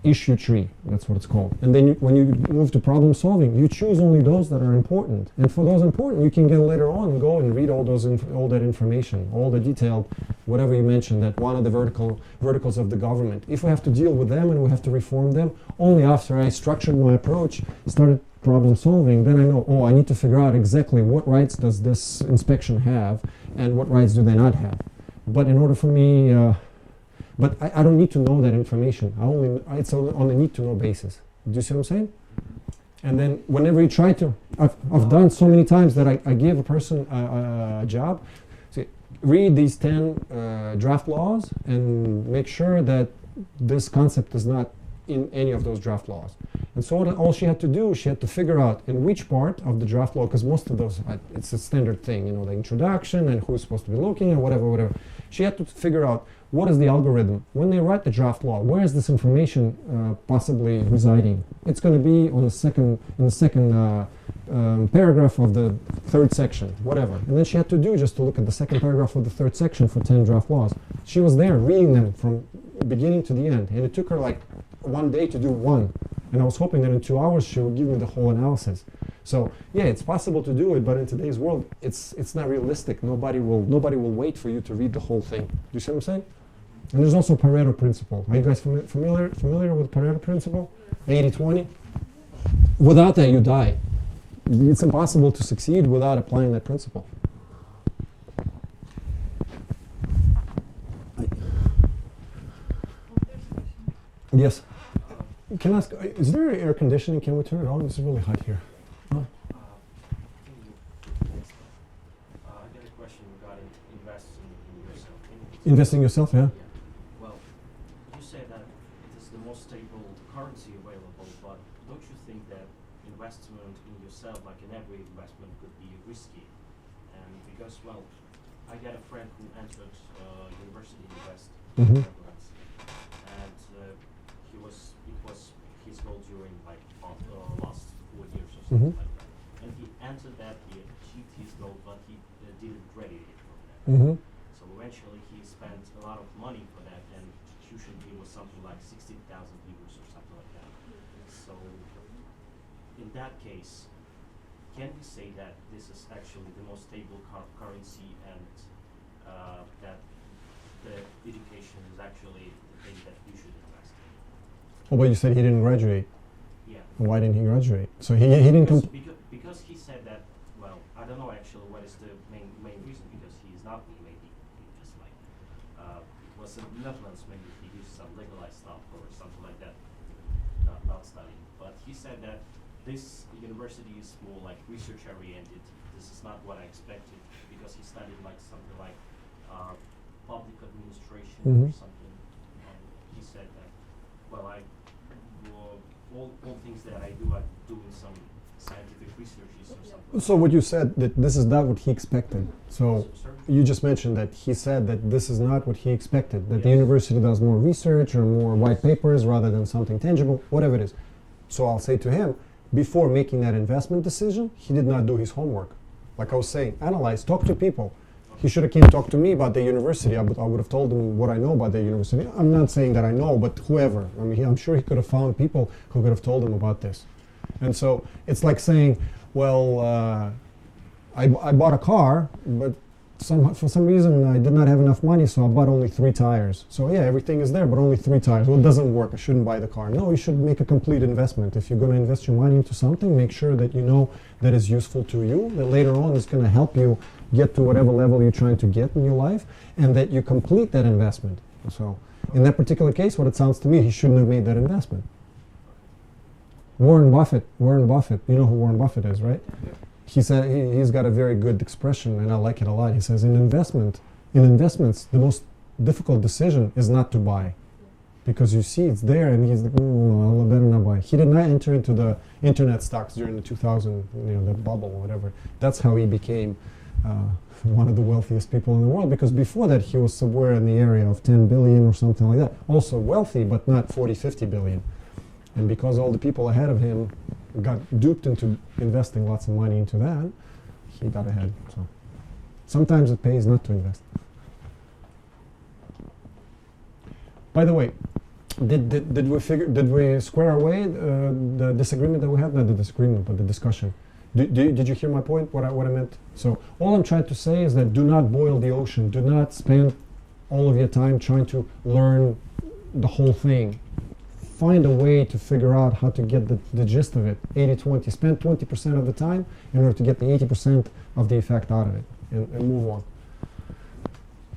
issue tree. That's what it's called. And then when you move to problem solving, you choose only those that are important. And for those important, you can get later on and go and read all that information, all the detailed, whatever you mentioned, that one of the verticals of the government. If we have to deal with them and we have to reform them, only after I structured my approach, started problem solving, then I know, oh, I need to figure out exactly what rights does this inspection have and what rights do they not have. But in order for me, but I don't need to know that information. It's on a need to know basis. Do you see what I'm saying? And then whenever you try to, I've done so many times that I give a person a job, say, read these 10 draft laws and make sure that this concept is not in any of those draft laws. And so all she had to do, she had to figure out in which part of the draft law, because most of those, it's a standard thing, you know, the introduction and who's supposed to be looking and whatever. She had to figure out what is the algorithm. When they write the draft law, where is this information possibly residing? It's going to be on in the second paragraph of the third section, whatever. And then she had to do just to look at the second paragraph of the third section for 10 draft laws. She was there reading them from beginning to the end, and it took her like 1 day to do one. And I was hoping that in 2 hours she would give me the whole analysis. So yeah, it's possible to do it, but in today's world, it's not realistic. Nobody will wait for you to read the whole thing. Do you see what I'm saying? And there's also Pareto principle. Are you guys familiar with Pareto principle? 80-20. Without that, you die. It's impossible to succeed without applying that principle. Yes. Can I ask, is there air conditioning? Can we turn it on? It's really hot here.
I got a question regarding investing in yourself.
Invest in yourself, yeah.
Well, you say that it is the most stable currency available, but don't you think that investment in yourself, like in every investment, could be risky? And because, well, I got a friend who entered university in the West,
Mhm.
Netherlands, and it was his goal during like last 4 years or something
Mhm.
like that. And he entered that, he achieved his goal, but he didn't graduate from that.
Mhm.
So eventually he spent a lot of money for that, and tuition fee was something like 16,000 euros or something like that. So in that case, can we say that this is actually the most stable currency, and that the education is actually the thing that you should invest in?
Oh, but you said he didn't graduate.
Yeah.
Why didn't he graduate? So he didn't
Because he said that, well, I don't know actually what is the main reason, because he is not, maybe he just like, it was in Netherlands, maybe he used some legalized stuff or something like that, not studying. But he said that this university is more like research oriented. This is not what I expected, because he studied like something like public administration or
Mhm.
something. And he said that, well, all things that I do, I do in some scientific researches or something.
So what you said, that this is not what he expected. So
Sorry?
you just mentioned that he said that this is not what he expected, that the
Yes.
university does more research or more white papers rather than something tangible, whatever it is. So I'll say to him, before making that investment decision, he did not do his homework. Like I was saying, analyze, talk to people. He should have came talk to me about the university. I would have told him what I know about the university. I'm not saying that I know, but whoever. I mean, I'm sure he could have found people who could have told him about this. And so it's like saying, well, I bought a car, but for some reason I did not have enough money, so I bought only 3 tires. So yeah, everything is there, but only 3 tires. Well, it doesn't work. I shouldn't buy the car. No, you should make a complete investment. If you're going to invest your money into something, make sure that you know that is useful to you, that later on is going to help you get to whatever level you're trying to get in your life, and that you complete that investment. So in that particular case, what it sounds to me, he shouldn't have made that investment. Warren Buffett, you know who Warren Buffett is, right? He said he's got a very good expression, and I like it a lot. He says, in investments, the most difficult decision is not to buy, because you see it's there, and he's like, I better not buy. He did not enter into the internet stocks during the 2000, the bubble or whatever. That's how he became one of the wealthiest people in the world, because before that he was somewhere in the area of 10 billion or something like that. Also wealthy, but not 40, 50 billion. And because all the people ahead of him got duped into investing lots of money into that, he got ahead. So sometimes it pays not to invest. By the way, did we square away the disagreement that we had? Not the disagreement, but the discussion. Did you hear my point, what I meant? So all I'm trying to say is that do not boil the ocean. Do not spend all of your time trying to learn the whole thing. Find a way to figure out how to get the gist of it. 80-20. Spend 20% of the time in order to get the 80% of the effect out of it, and move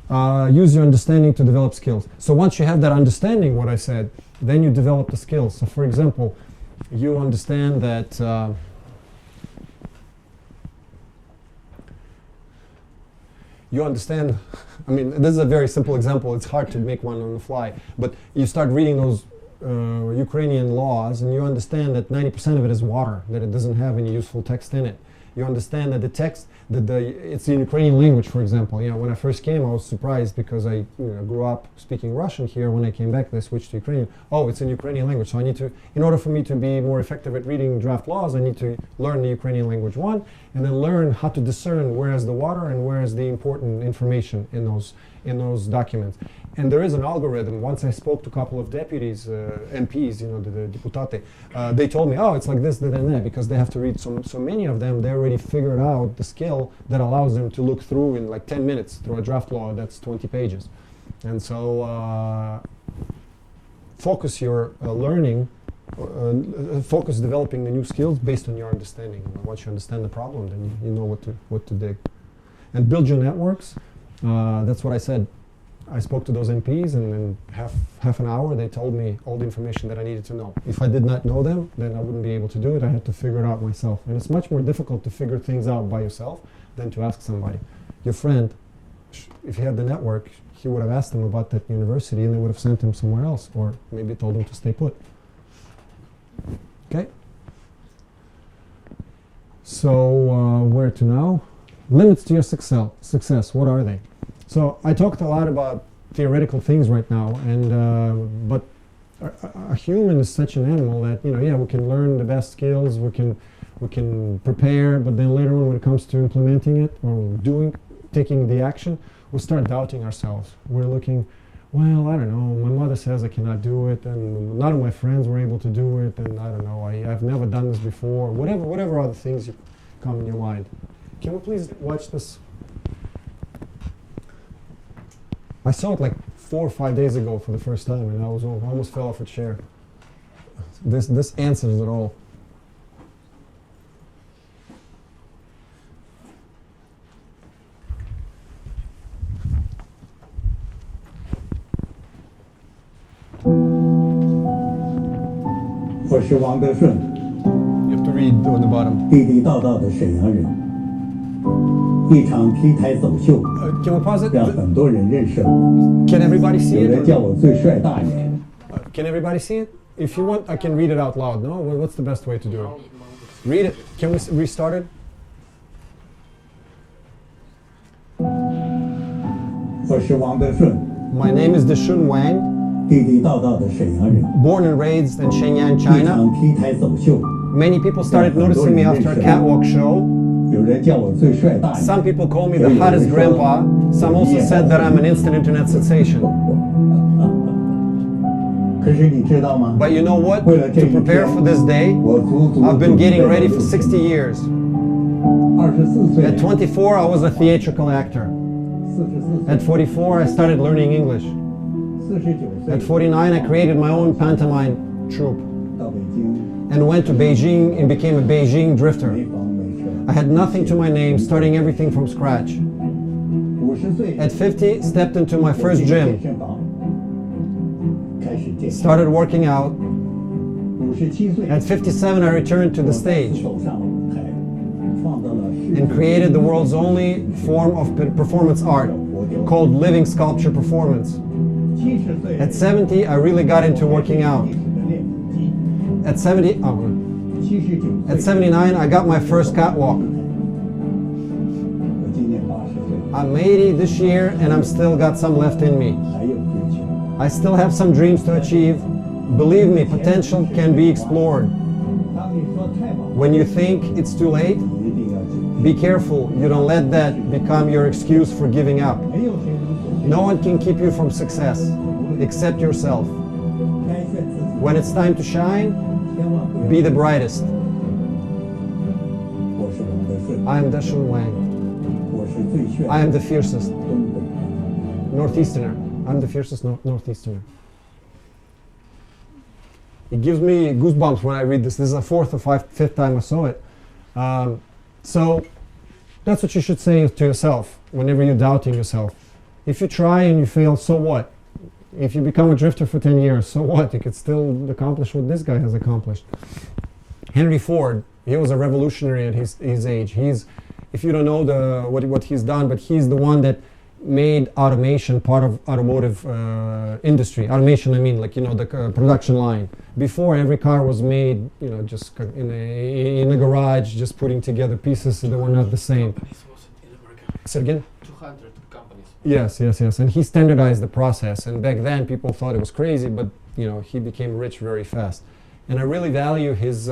on. Use your understanding to develop skills. So once you have that understanding, what I said, then you develop the skills. So for example, you understand that I mean, this is a very simple example. It's hard to make one on the fly. But you start reading those Ukrainian laws, and you understand that 90% of it is water, that it doesn't have any useful text in it. You understand that the text, it's in Ukrainian language, for example. When I first came, I was surprised because I grew up speaking Russian here. When I came back, I switched to Ukrainian. Oh, it's in Ukrainian language. So I need to, in order for me to be more effective at reading draft laws, I need to learn the Ukrainian language one, and then learn how to discern where is the water and where is the important information in those documents. And there is an algorithm. Once I spoke to a couple of deputies, MPs, the deputate, they told me, oh, it's like this, that, and that, because they have to read so many of them. They already figured out the skill that allows them to look through in like 10 minutes through a draft law that's 20 pages. And so focus your learning, focus developing the new skills based on your understanding. Once you understand the problem, then you know what to dig. And build your networks. That's what I said. I spoke to those MPs, and in half an hour they told me all the information that I needed to know. If I did not know them, then I wouldn't be able to do it. I had to figure it out myself. And it's much more difficult to figure things out by yourself than to ask somebody. Your friend if he had the network, he would have asked them about that university and they would have sent him somewhere else, or maybe told him to stay put. Okay? So where to now? Limits to your success, what are they? So I talked a lot about theoretical things right now, and but a human is such an animal that, you know, yeah, we can learn the best skills, we can prepare, but then later on when it comes to implementing it or taking the action, we start doubting ourselves. We're looking, well, I don't know, my mother says I cannot do it, and none of my friends were able to do it, and I don't know, I've never done this before, whatever other things come in your mind. Can we please watch this? I saw it like 4 or 5 days ago for the first time, and I almost fell off a chair. This answers it all.
我是王德顺。
You have to read on the bottom.
地地道道的沈阳人。一场 T 台走秀，
Can we pause it?
让很多人认识了。
Can everybody see
有
it?
人叫我最帅大爷。
Can everybody see it? If you want, I can read it out loud. No? What's the best way to do it? Read it. Can we restart it?
我是王德顺。
My name is Deshun Wang.
地地道道的沈阳人。
Born and raised in Shenyang,
一
China.
场 T 台走秀，
Many people started noticing me after a catwalk show.
有人叫我最帅大爷。
Some people call me the hottest grandpa. Some also said that I'm an instant internet sensation.
可是你知道吗？
But you know what?
为了这
To
一天，
prepare for this day,
我足足
I've been
准备
getting
了
ready for
60
60 years.
24岁
At 24, I was a theatrical actor.
44
At 44, I started learning English.
49岁
At 49, I created my own pantomime troupe
到北京，
and went to Beijing and became a Beijing drifter.
没房没车。
I had nothing to my name, starting everything from scratch.
50岁
At 50, stepped into my first
健
gym,
身房，开始健身。
started working out.
57岁
At 57, I returned to the
我再次
stage
走上了舞台，创造了世
and created the world's only form of performance art called living sculpture performance.
70岁
At 70, I really got into working out.
历史的练武机。
At 70,
79
at
岁
79, I got my first catwalk.
我今年80岁，
I'm 80 this year and I'm still got some left in me.
还有追求。
I still have some dreams to achieve. Believe me, potential can be explored.
当你说太晚，
When you think it's too late,
你一定要警惕。
be careful. You don't let that become your excuse for giving up.
没有谁能否定
No one can keep you from success except yourself.
该炫自己，
When it's time to shine,
千万不要。
be the brightest.
我是王德顺，
I am Deshun Wang.
我是最炫
I am the fiercest
东北。
Northeasterner. I'm the fiercest Northeasterner. It gives me goosebumps when I read this. This is the fourth or fifth time I saw it. So that's what you should say to yourself whenever you're doubting yourself. If you try and you fail, so what? If you become a drifter for 10 years, so what? You could still accomplish what this guy has accomplished. Henry Ford, he was a revolutionary at his age. If you don't know what he's done, but he's the one that made automation part of automotive industry. Automation, I mean, like, you know, the production line. Before, every car was made, you know, just in a garage, just putting together pieces that were not the same. Say it again?
200 companies.
Yes. And he standardized the process. And back then, people thought it was crazy, but, you know, he became rich very fast. And I really value his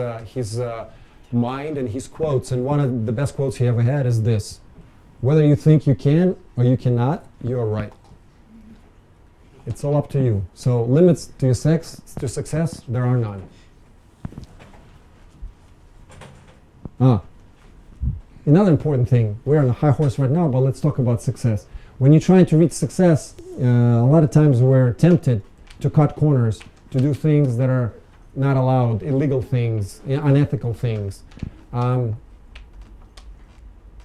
mind and his quotes. And one of the best quotes he ever had is this: whether you think you can or you cannot, you're right. It's all up to you. So limits to your success, there are none. Another important thing, we're on a high horse right now, but let's talk about success. When you're trying to reach success, a lot of times we're tempted to cut corners, to do things that are not allowed, illegal things, unethical things.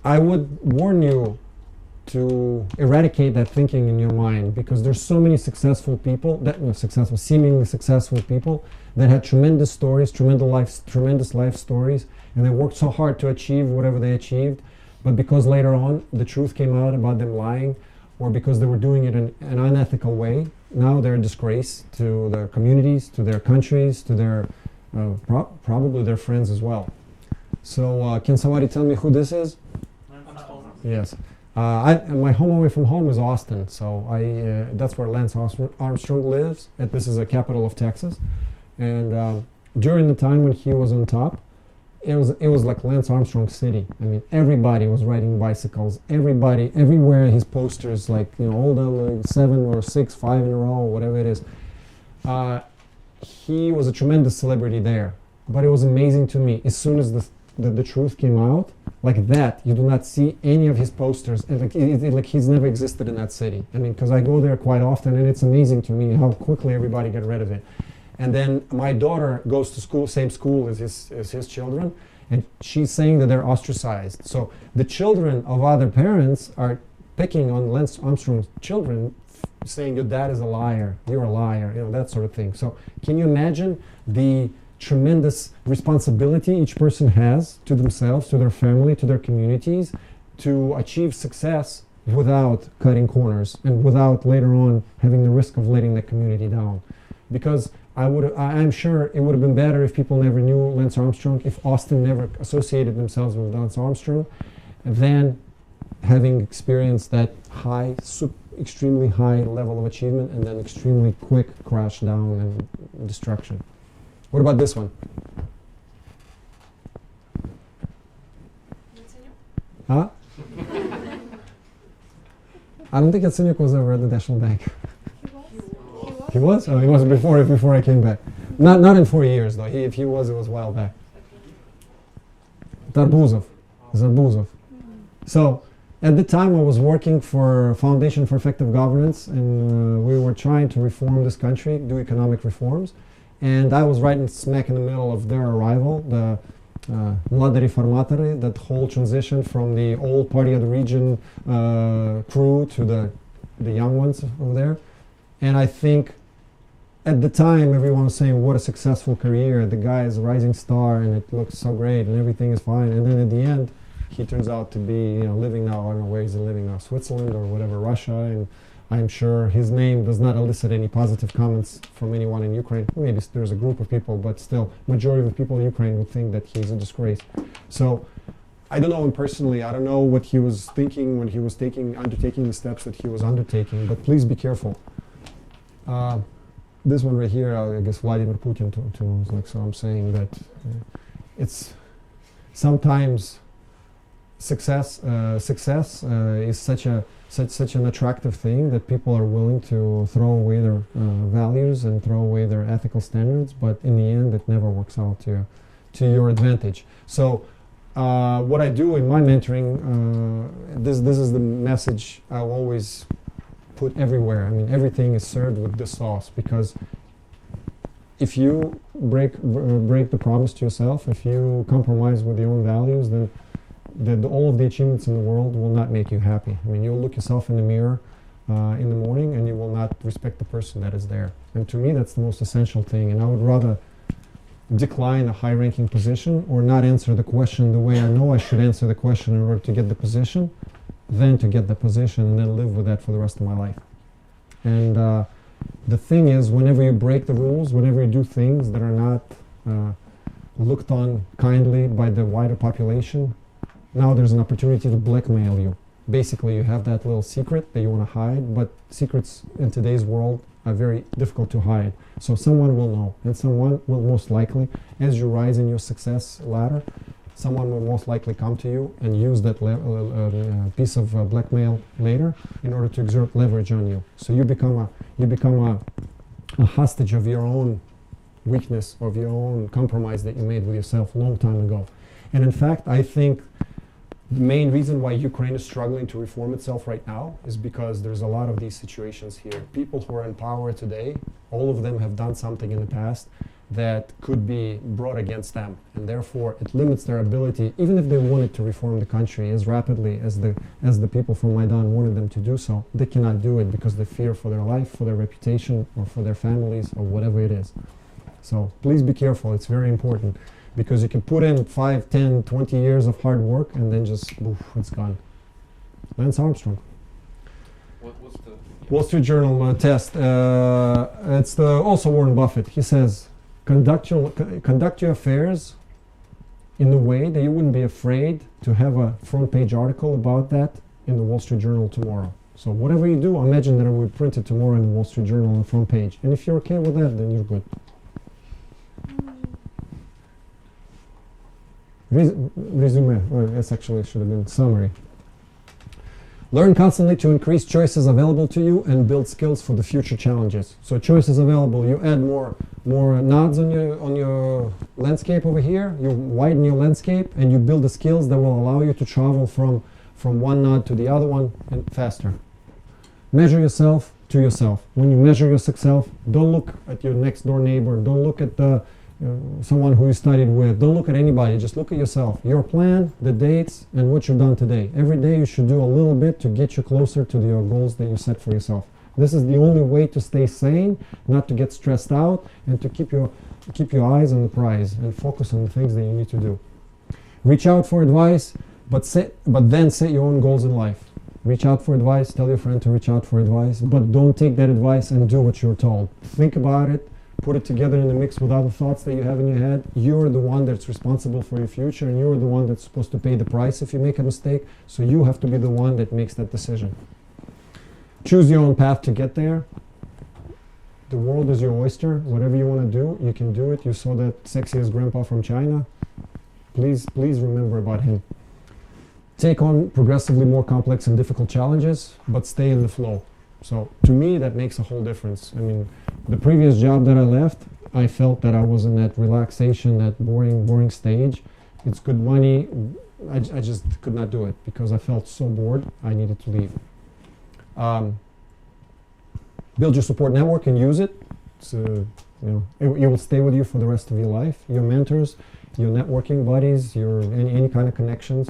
I would warn you to eradicate that thinking in your mind, because there's so many successful people, seemingly successful people that had tremendous stories, tremendous life stories, and they worked so hard to achieve whatever they achieved, but because later on the truth came out about them lying, or because they were doing it in an unethical way, now they're a disgrace to their communities, to their countries, to their probably their friends as well. So can somebody tell me who this is? Yes. My home away from home is Austin, so that's where Lance Armstrong lives. And this is the capital of Texas. And during the time when he was on top, it was like Lance Armstrong City. I mean, everybody was riding bicycles. Everybody, everywhere, his posters, like, you know, all the like 7 or 6, 5 in a row, whatever it is. He was a tremendous celebrity there. But it was amazing to me. As soon as the truth came out, like that, you do not see any of his posters. And like he's never existed in that city. I mean, because I go there quite often, and it's amazing to me how quickly everybody got rid of it. And then my daughter goes to school, same school as his children, and she's saying that they're ostracized. So the children of other parents are picking on Lance Armstrong's children, saying your dad is a liar, you're a liar, you know, that sort of thing. So can you imagine the tremendous responsibility each person has to themselves, to their family, to their communities, to achieve success without cutting corners and without later on having the risk of letting the community down? Because I'm sure it would have been better if people never knew Lance Armstrong, if Austin never associated themselves with Lance Armstrong, than having experienced that extremely high level of achievement and then extremely quick crash down and destruction. What about this one? Huh? I don't think Yatsenyuk was ever at the National Bank. He was? Oh, he was before I came back. Not in 4 years though. If he was, it was a while back. Zarbuzov. So at the time I was working for Foundation for Effective Governance, and we were trying to reform this country, do economic reforms, and I was right smack in the middle of their arrival, the Mlade Reformatori, that whole transition from the old Party of the Region crew to the young ones over there. And I think at the time everyone was saying what a successful career, the guy is a rising star and it looks so great and everything is fine, and then at the end he turns out to be, you know, living now, I don't know where he's living now, Switzerland or whatever, Russia, and I'm sure his name does not elicit any positive comments from anyone in Ukraine. Maybe there's a group of people, but still majority of people in Ukraine would think that he's a disgrace. So I don't know him personally. I don't know what he was thinking when he was undertaking the steps that he was undertaking, but please be careful. This one right here, I guess Vladimir Putin to like, so I'm saying that it's sometimes success is such an attractive thing that people are willing to throw away their values and throw away their ethical standards, but in the end it never works out to your advantage. So what I do in my mentoring, this is the message I'll always put everywhere. I mean, everything is served with this sauce, because if you break the promise to yourself, if you compromise with your own values, then all of the achievements in the world will not make you happy. I mean, you'll look yourself in the mirror in the morning and you will not respect the person that is there. And to me, that's the most essential thing. And I would rather decline a high-ranking position or not answer the question the way I know I should answer the question in order to get the position, than to get the position and then live with that for the rest of my life. And the thing is, whenever you break the rules, whenever you do things that are not looked on kindly by the wider population, now there's an opportunity to blackmail you. Basically, you have that little secret that you want to hide, but secrets in today's world are very difficult to hide. So someone will know, and someone will most likely, as you rise in your success ladder, someone will most likely come to you and use that piece of blackmail later in order to exert leverage on you. So you become a hostage of your own weakness, of your own compromise that you made with yourself a long time ago. And in fact, I think the main reason why Ukraine is struggling to reform itself right now is because there's a lot of these situations here. People who are in power today, all of them have done something in the past that could be brought against them, and therefore it limits their ability, even if they wanted to reform the country as rapidly as the people from Maidan wanted them to do so, they cannot do it because they fear for their life, for their reputation, or for their families, or whatever it is. So please be careful, it's very important, because you can put in 5, 10, 20 years of hard work and then just, poof, it's gone. Lance Armstrong.
What's the
Wall Street Journal test. It's also Warren Buffett. He says, conduct your affairs in a way that you wouldn't be afraid to have a front page article about that in the Wall Street Journal tomorrow. So whatever you do, imagine that it will be printed tomorrow in the Wall Street Journal on the front page. And if you're okay with that, then you're good. Resume. Well, that's actually should have been summary. Learn constantly to increase choices available to you and build skills for the future challenges. So choices available. You add more nodes on your landscape over here. You widen your landscape and you build the skills that will allow you to travel from one node to the other one and faster. Measure yourself to yourself. When you measure your success, don't look at your next door neighbor. Don't look at someone who you studied with. Don't look at anybody. Just look at yourself. Your plan, the dates, and what you've done today. Every day you should do a little bit to get you closer to your goals that you set for yourself. This is the only way to stay sane, not to get stressed out, and to keep your eyes on the prize and focus on the things that you need to do. Reach out for advice, but then set your own goals in life. Reach out for advice. Tell your friend to reach out for advice, but don't take that advice and do what you're told. Think about it. Put it together in the mix with other thoughts that you have in your head. You're the one that's responsible for your future, and you're the one that's supposed to pay the price if you make a mistake. So you have to be the one that makes that decision. Choose your own path to get there. The world is your oyster. Whatever you want to do, you can do it. You saw that sexiest grandpa from China. Please remember about him. Take on progressively more complex and difficult challenges, but stay in the flow. So to me, that makes a whole difference. I mean, the previous job that I left, I felt that I was in that relaxation, that boring stage. It's good money. I just could not do it because I felt so bored. I needed to leave. Build your support network and use it. So, it will stay with you for the rest of your life. Your mentors, your networking buddies, your any kind of connections.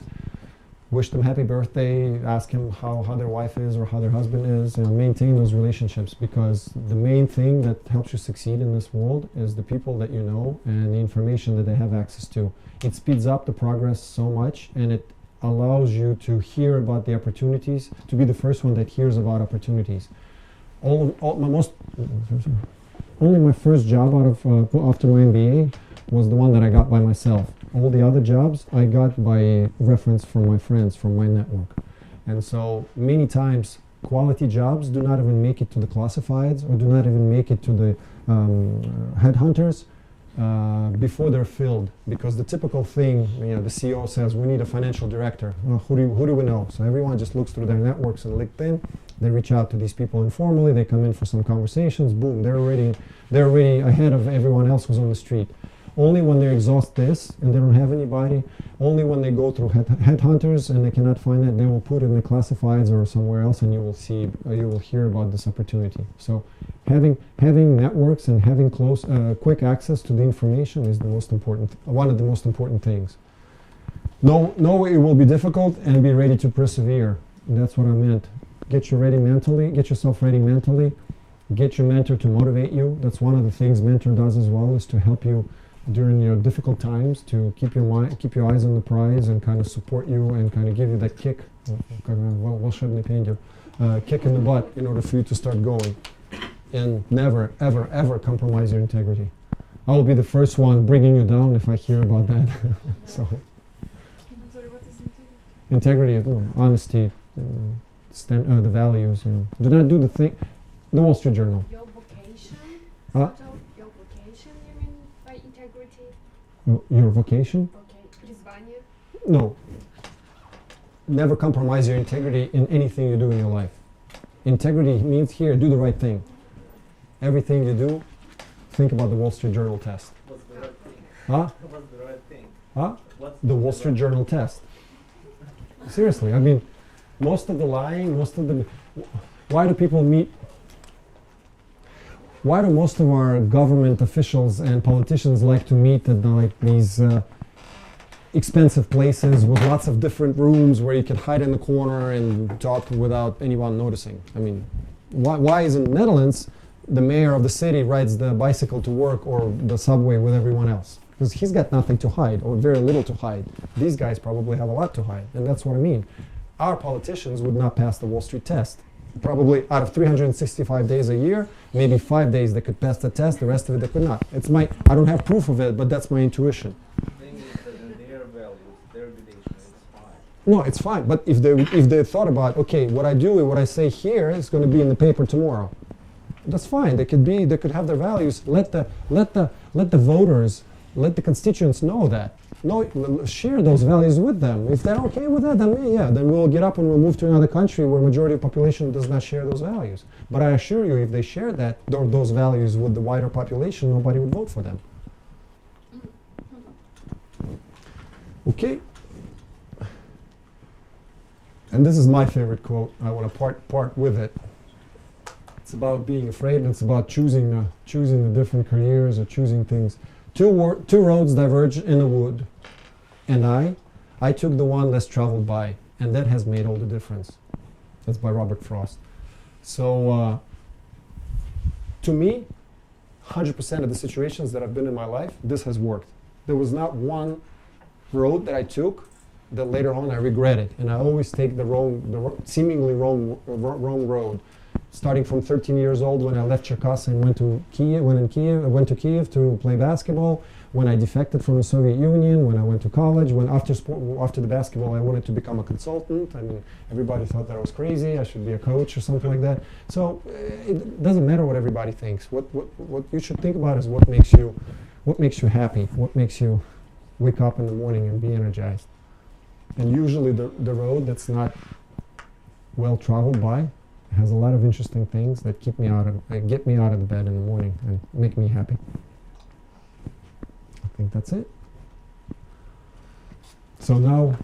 Wish them happy birthday, ask them how their wife is or how their husband is, maintain those relationships, because the main thing that helps you succeed in this world is the people that you know and the information that they have access to. It speeds up the progress so much, and it allows you to hear about the opportunities, to be the first one that hears about opportunities. Only my first job after my MBA was the one that I got by myself. All the other jobs I got by reference from my friends, from my network. And so many times quality jobs do not even make it to the classifieds or do not even make it to the headhunters before they're filled. Because the typical thing, the CEO says, we need a financial director. Well, who do we know? So everyone just looks through their networks and LinkedIn. They reach out to these people informally. They come in for some conversations. Boom, they're already ahead of everyone else who's on the street. Only when they exhaust this and they don't have anybody, only when they go through headhunters and they cannot find it, they will put it in the classifieds or somewhere else, and you will hear about this opportunity. So having networks and having quick access to the information is one of the most important things. Know it will be difficult and be ready to persevere. That's what I meant. Get yourself ready mentally. Get your mentor to motivate you. That's one of the things mentor does as well, is to help you during your difficult times, to keep your eyes on the prize and kind of support you and kind of give you that kick, kick in the butt in order for you to start going. And never, ever, ever compromise your integrity. I will be the first one bringing you down if I hear about that. So,
Sorry, what is integrity?
Integrity, honesty, the values. Do not do the thing. The Wall Street Journal.
Your vocation?
Huh?
Your vocation, you mean by integrity?
Your vocation?
Okay. Призвание?
No. Never compromise your integrity in anything you do in your life. Integrity means here, do the right thing. Everything you do, think about the Wall Street Journal test.
What's the right thing?
Huh?
What's the right thing?
Huh?
What's
The Wall Street Journal test. Seriously, I mean, most of the lying, why do people meet? Why do most of our government officials and politicians like to meet at these expensive places with lots of different rooms where you can hide in the corner and talk without anyone noticing? I mean, why is in the Netherlands the mayor of the city rides the bicycle to work or the subway with everyone else? Because he's got nothing to hide or very little to hide. These guys probably have a lot to hide, and that's what I mean. Our politicians would not pass the Wall Street test. Probably out of 365 days a year, maybe 5 days they could pass the test, the rest of it they could not. I don't have proof of it, but that's my intuition.
Their values, their beliefs, it's fine.
No, it's fine, but if they thought about, okay, what I do and what I say here is going to be in the paper tomorrow, that's fine. They could have their values. Let the voters, let the constituents know that. Share those values with them. If they're okay with that, then we'll get up and we'll move to another country where majority of the population does not share those values. But I assure you, if they share those values with the wider population, nobody would vote for them. Okay. And this is my favorite quote. I want to part with it. It's about being afraid, and it's about choosing the different careers or choosing things. Two roads diverge in a wood, and I took the one less traveled by, and that has made all the difference. That's by Robert Frost. So, to me, 100% of the situations that I've been in my life, this has worked. There was not one road that I took that later on I regretted, and I always take the seemingly wrong road. Starting from 13 years old when I left Cherkasy and went to Kyiv to play basketball, when I defected from the Soviet Union, when I went to college, when after the basketball I wanted to become a consultant. I mean, everybody thought that I was crazy, I should be a coach or something like that. So it doesn't matter what everybody thinks. What you should think about is what makes you happy, what makes you wake up in the morning and be energized. And usually the road that's not well traveled by has a lot of interesting things that get me out of the bed in the morning and make me happy. I think that's it. So now,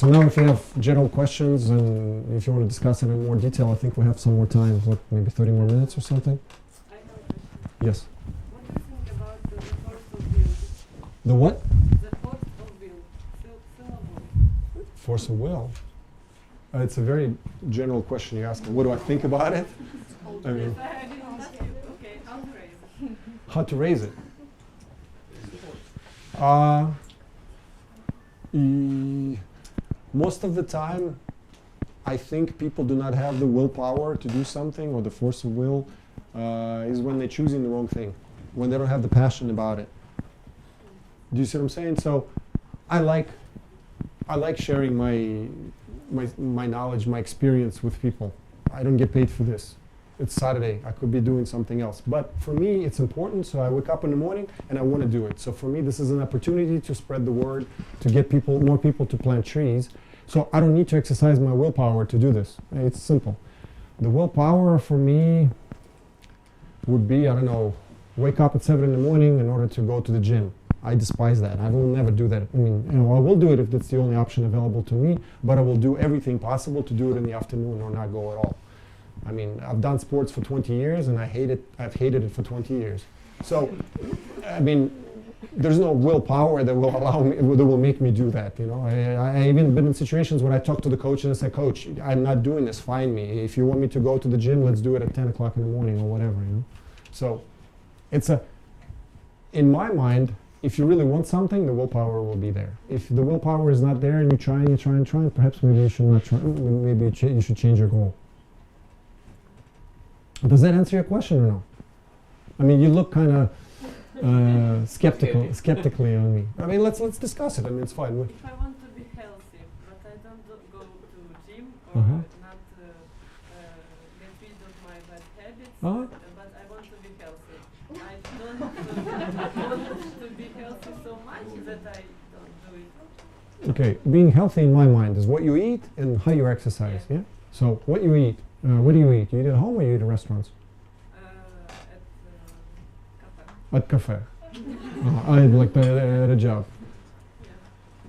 if you have general questions and if you want to discuss it in more detail, I think we have some more time. Maybe 30 more minutes or something? Yes.
What do you think about the force of will?
The what?
The force of will.
Force of will. It's a very general question you ask. What do I think about it? I mean,
Okay,
how to raise it? Most of the time, I think people do not have the willpower to do something, or the force of will is when they're choosing the wrong thing, when they don't have the passion about it. Do you see what I'm saying? So, I like sharing my knowledge, my experience with people. I don't get paid for this. It's Saturday. I could be doing something else. But for me, it's important, so I wake up in the morning and I want to do it. So for me, this is an opportunity to spread the word, to get more people to plant trees. So I don't need to exercise my willpower to do this. It's simple. The willpower for me would be, I don't know, wake up at 7 in the morning in order to go to the gym. I despise that. I will never do that. I mean, I will do it if that's the only option available to me, but I will do everything possible to do it in the afternoon or not go at all. I mean, I've done sports for 20 years and I've hated it for 20 years. So, I mean, there's no willpower that will allow me, that will make me do that, you know. I even been in situations where I talk to the coach and I say, Coach, I'm not doing this, find me. If you want me to go to the gym, let's do it at 10 o'clock in the morning or whatever, you know. So, in my mind, if you really want something, the willpower will be there. If the willpower is not there and you try, perhaps maybe you should not try, maybe you should change your goal. Does that answer your question or no? I mean, you look kind of skeptically on me. I mean, let's discuss it. I mean, it's fine.
If I want to be healthy, but I don't go to gym or not get rid of my bad habits, but I want to be healthy. I don't want to be healthy so much that I don't do it.
Okay, being healthy in my mind is what you eat and how you exercise. Yeah. So what you eat. What do you eat? You eat at home or you eat at restaurants? At cafe. I like at a job.
Yeah.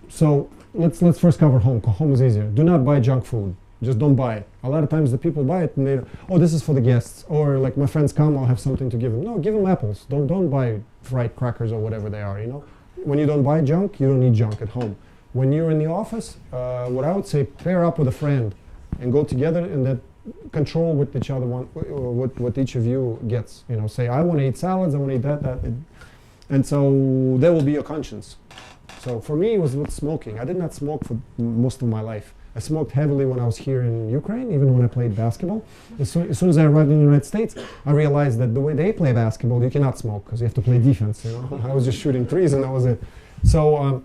So let's first cover home. Home is easier. Do not buy junk food. Just don't buy it. A lot of times the people buy it and they, this is for the guests, or like my friends come, I'll have something to give them. No, give them apples. Don't buy fried crackers or whatever they are. You know, when you don't buy junk, you don't need junk at home. When you're in the office, what I would say, pair up with a friend and go together and that. Control with each other, what each of you gets. You know, say I want to eat salads, I want to eat that. And so there will be your conscience. So for me, it was with smoking. I did not smoke for most of my life. I smoked heavily when I was here in Ukraine, even when I played basketball. As soon as I arrived in the United States, I realized that the way they play basketball, you cannot smoke because you have to play defense. You know, I was just shooting threes and that was it. So,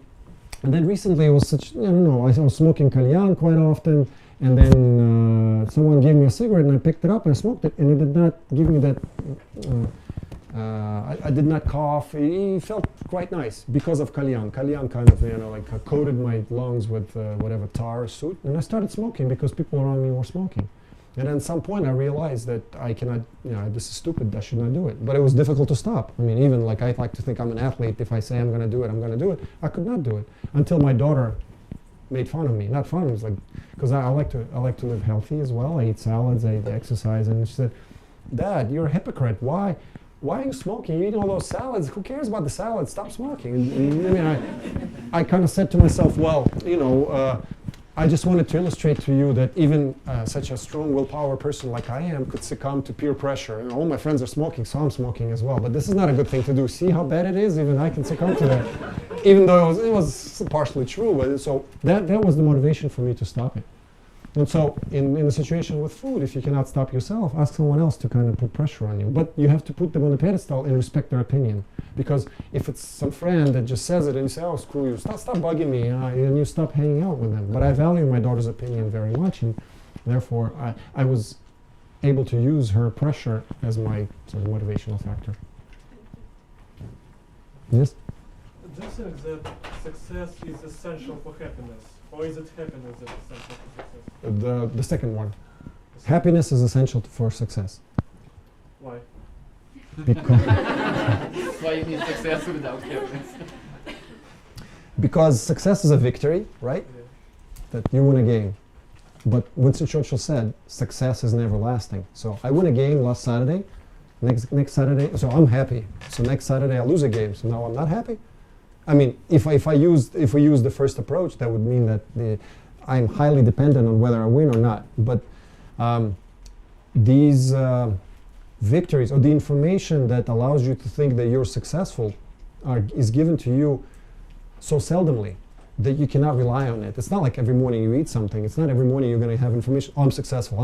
and then recently it was such, I don't know, I was smoking kalyan quite often, and then someone gave me a cigarette and I picked it up and I smoked it, and it did not give me that. I did not cough. It felt quite nice because of kalyan. Kalyan kind of, you know, like coated my lungs with whatever tar or soot, and I started smoking because people around me were smoking. And then at some point I realized that I cannot, you know, this is stupid, I should not do it. But it was difficult to stop. I mean, even like I like to think I'm an athlete. If I say I'm going to do it, I'm going to do it. I could not do it until my daughter made fun of me. Not fun, it was like, because I like to live healthy as well. I eat salads, I exercise, and she said, "Dad, you're a hypocrite. Why are you smoking? You eat all those salads. Who cares about the salads? Stop smoking." And I mean, I kind of said to myself, well, you know, I just wanted to illustrate to you that even such a strong willpower person like I am could succumb to peer pressure. And all my friends are smoking, so I'm smoking as well. But this is not a good thing to do. See how bad it is? Even I can succumb to that. Even though it was partially true. But so that was the motivation for me to stop it. And so in a situation with food, if you cannot stop yourself, ask someone else to kind of put pressure on you. But you have to put them on a pedestal and respect their opinion. Because if it's some friend that just says it and you say, "Oh, screw you, stop bugging me," and you stop hanging out with them. But I value my daughter's opinion very much, and therefore I was able to use her pressure as my sort of motivational factor. Yes?
Do you think that success is essential for happiness? Or is it happiness that is essential for success?
The second one. Happiness is essential for success.
Why?
That's why you need success without happiness.
Because success is a victory, right?
Yeah.
That you win a game. But Winston Churchill said, success is never lasting. So I win a game last Saturday, next Saturday, so I'm happy. So next Saturday I lose a game, so now I'm not happy? I mean, if we use the first approach, that would mean that I'm highly dependent on whether I win or not. But these victories, or the information that allows you to think that you're successful, is given to you so seldomly that you cannot rely on it. It's not like every morning you eat something. It's not every morning you're going to have information. Oh, I'm successful.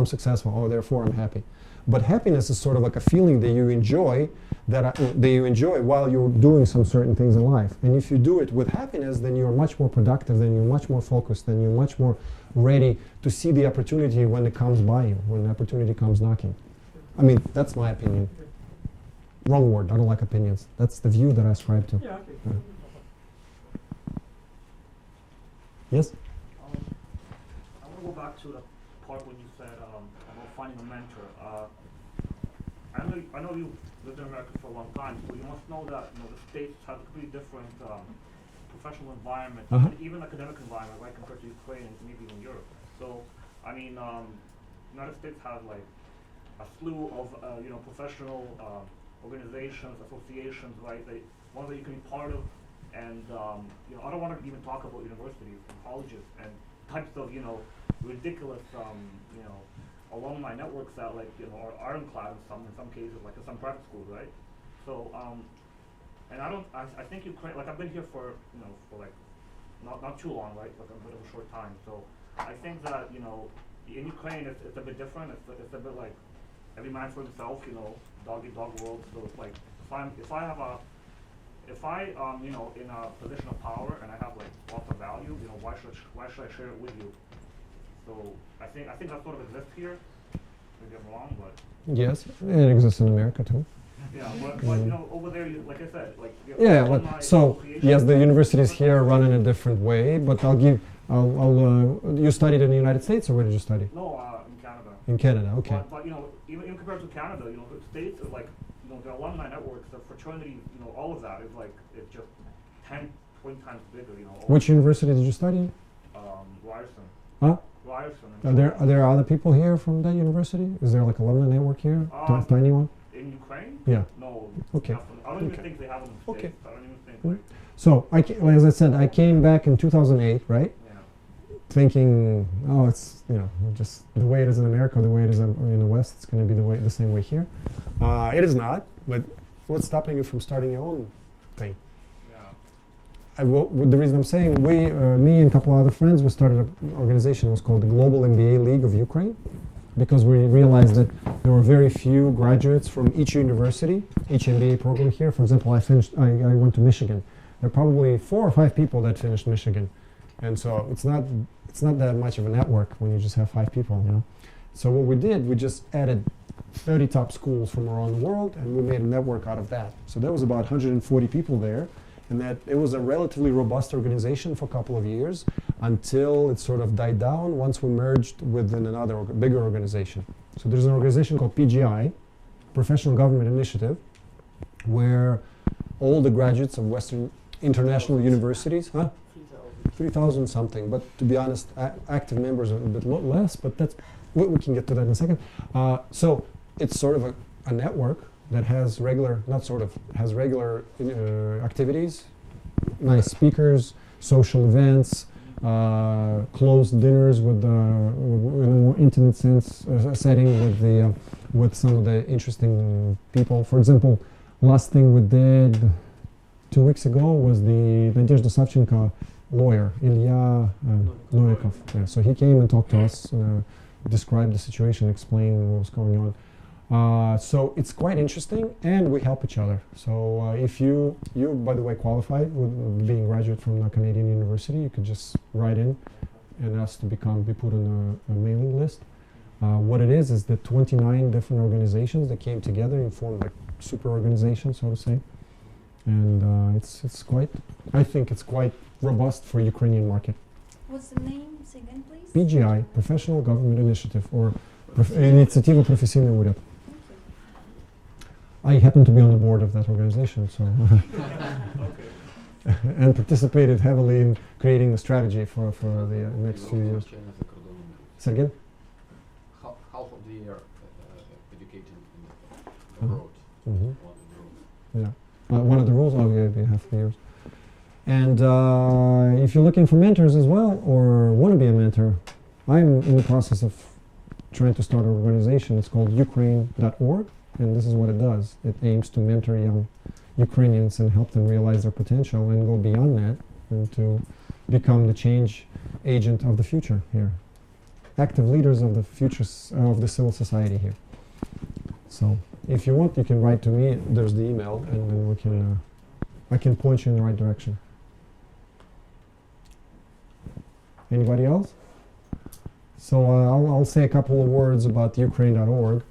Oh, therefore I'm happy. But happiness is sort of like a feeling that you enjoy, that you enjoy while you're doing some certain things in life. And if you do it with happiness, then you're much more productive, then you're much more focused, then you're much more ready to see the opportunity when it comes by you, when the opportunity comes knocking. I mean, that's my opinion. Wrong word, I don't like opinions. That's the view that I ascribe to.
Yeah, okay.
Yes?
I want to go back to the part when you said about finding a mentor. I know you lived in America for a long time, so you must know that the States have a completely different professional environment, and even academic environment, right, compared to Ukraine and maybe even Europe. So, I mean, United States has like a slew of professional organizations, associations, right? Ones that you can be part of, and I don't want to even talk about universities and colleges and types of ridiculous alumni networks that are ironclad in some cases, like in some private schools, right? So and I think Ukraine, like I've been here for like not too long, right? Like a bit of a short time. So I think that in Ukraine it's a bit different. It's a bit like every man for himself, dog eat dog world. So it's like if I in a position of power and I have like lots of value, why should I share it with you? So I think that sort of exists here. Maybe I'm wrong, but
yes, it exists in America too.
Yeah, but over there, like I said, like
so yes, the universities here run in a different way. But you studied in the United States, or where did you study?
No, in Canada.
In Canada, okay.
But even compared to Canada, the States are like the alumni networks, the fraternities, all of that is like it's just 10, 20 times bigger.
Which university did you study in?
Ryerson.
Huh?
Ryerson.
Are there other people here from that university? Is there like alumni network here? Tiny one?
In Ukraine?
Yeah.
No.
Okay.
I don't even think they have them in the States. I don't even think.
So as I said, I came back in 2008, right?
Yeah.
Thinking, oh, it's just the way it is in America, the way it is in the West, it's going to be the same way here. It is not. But what's stopping you from starting your own thing. The reason I'm saying, me and a couple of other friends, we started an organization. It was called the Global MBA League of Ukraine, because we realized that there were very few graduates from each university, each MBA program here. For example, I went to Michigan. There are probably 4 or 5 people that finished Michigan, and so it's not that much of a network when you just have 5 people, you know. So what we did, we just added 30 top schools from around the world, and we made a network out of that. So there was about 140 people there. And that it was a relatively robust organization for a couple of years until it sort of died down once we merged within another bigger organization. So there's an organization called PGI, Professional Government Initiative, where all the graduates of Western international universities, 3,000 something, but to be honest, active members are a bit less, but that's, we can get to that in a second. So it's sort of a network that has regular, has regular activities, nice speakers, social events, closed dinners with in a more intimate sense setting with some of the interesting people. For example, last thing we did 2 weeks ago was the Nadezhda Savchenko lawyer, Ilya Novikov. Yeah, so he came and talked to us, described the situation, explained what was going on. So it's quite interesting, and we help each other. So if you by the way qualified with being a graduate from a Canadian university, you could just write in and ask to be put on a mailing list. What it is that 29 different organizations that came together and formed like super organization, so to say. And it's quite, I think it's quite robust for Ukrainian market.
What's the name? Say again, please.
PGI, Professional Government Initiative, or Инициатива Професійний уряд. I happen to be on the board of that organization, so and participated heavily in creating the strategy for the next few years. Say again?
Half of the year educated abroad.
Yeah, one of the rules, yeah, half the years. And if you're looking for mentors as well, or want to be a mentor, I'm in the process of trying to start an organization. It's called Ukraine.org, and this is what it does. It aims to mentor young Ukrainians and help them realize their potential and go beyond that and to become the change agent of the future here. Active leaders of the future of the civil society here. So if you want, you can write to me. There's the email, and then we can I can point you in the right direction. Anybody else? So I'll say a couple of words about Ukraine.org.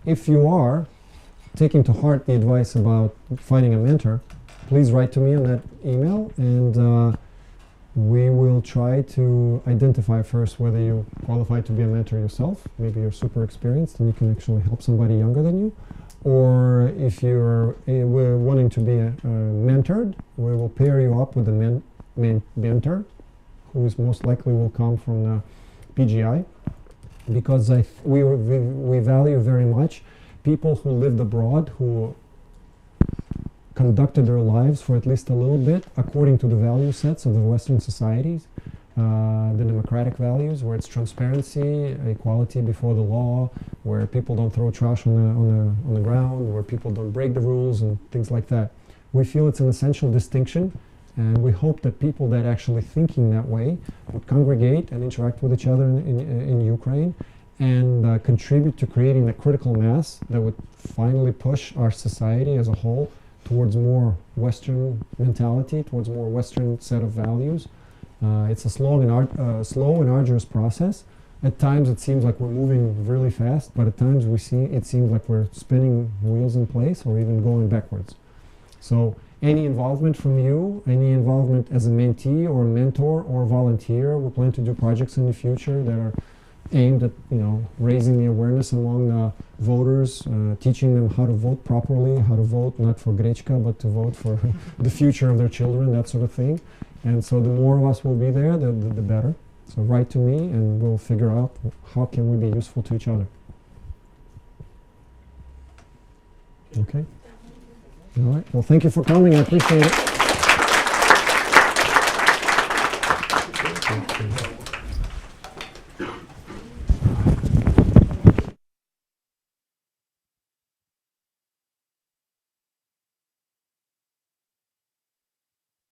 If you are taking to heart the advice about finding a mentor, please write to me on that email, and we will try to identify first whether you qualify to be a mentor yourself. Maybe you're super experienced and you can actually help somebody younger than you. Or if you're wanting to be mentored, we will pair you up with a mentor, who is most likely will come from the PGI, because we value very much people who lived abroad, who conducted their lives for at least a little bit according to the value sets of the Western societies, the democratic values, where it's transparency, equality before the law, where people don't throw trash on the ground, where people don't break the rules and things like that. We feel it's an essential distinction, and we hope that people that actually thinking that way would congregate and interact with each other in Ukraine and contribute to creating the critical mass that would finally push our society as a whole towards more Western mentality, towards more Western set of values. It's a slow and arduous process. At times it seems like we're moving really fast, but at times it seems like we're spinning wheels in place or even going backwards. So any involvement from you, any involvement as a mentee or a mentor or volunteer, we plan to do projects in the future that are aimed at raising the awareness among the voters, teaching them how to vote properly, how to vote not for Grechka, but to vote for the future of their children, that sort of thing. And so the more of us will be there, the better. So write to me and we'll figure out how can we be useful to each other. Okay? All right. Well, thank you for coming. I appreciate it.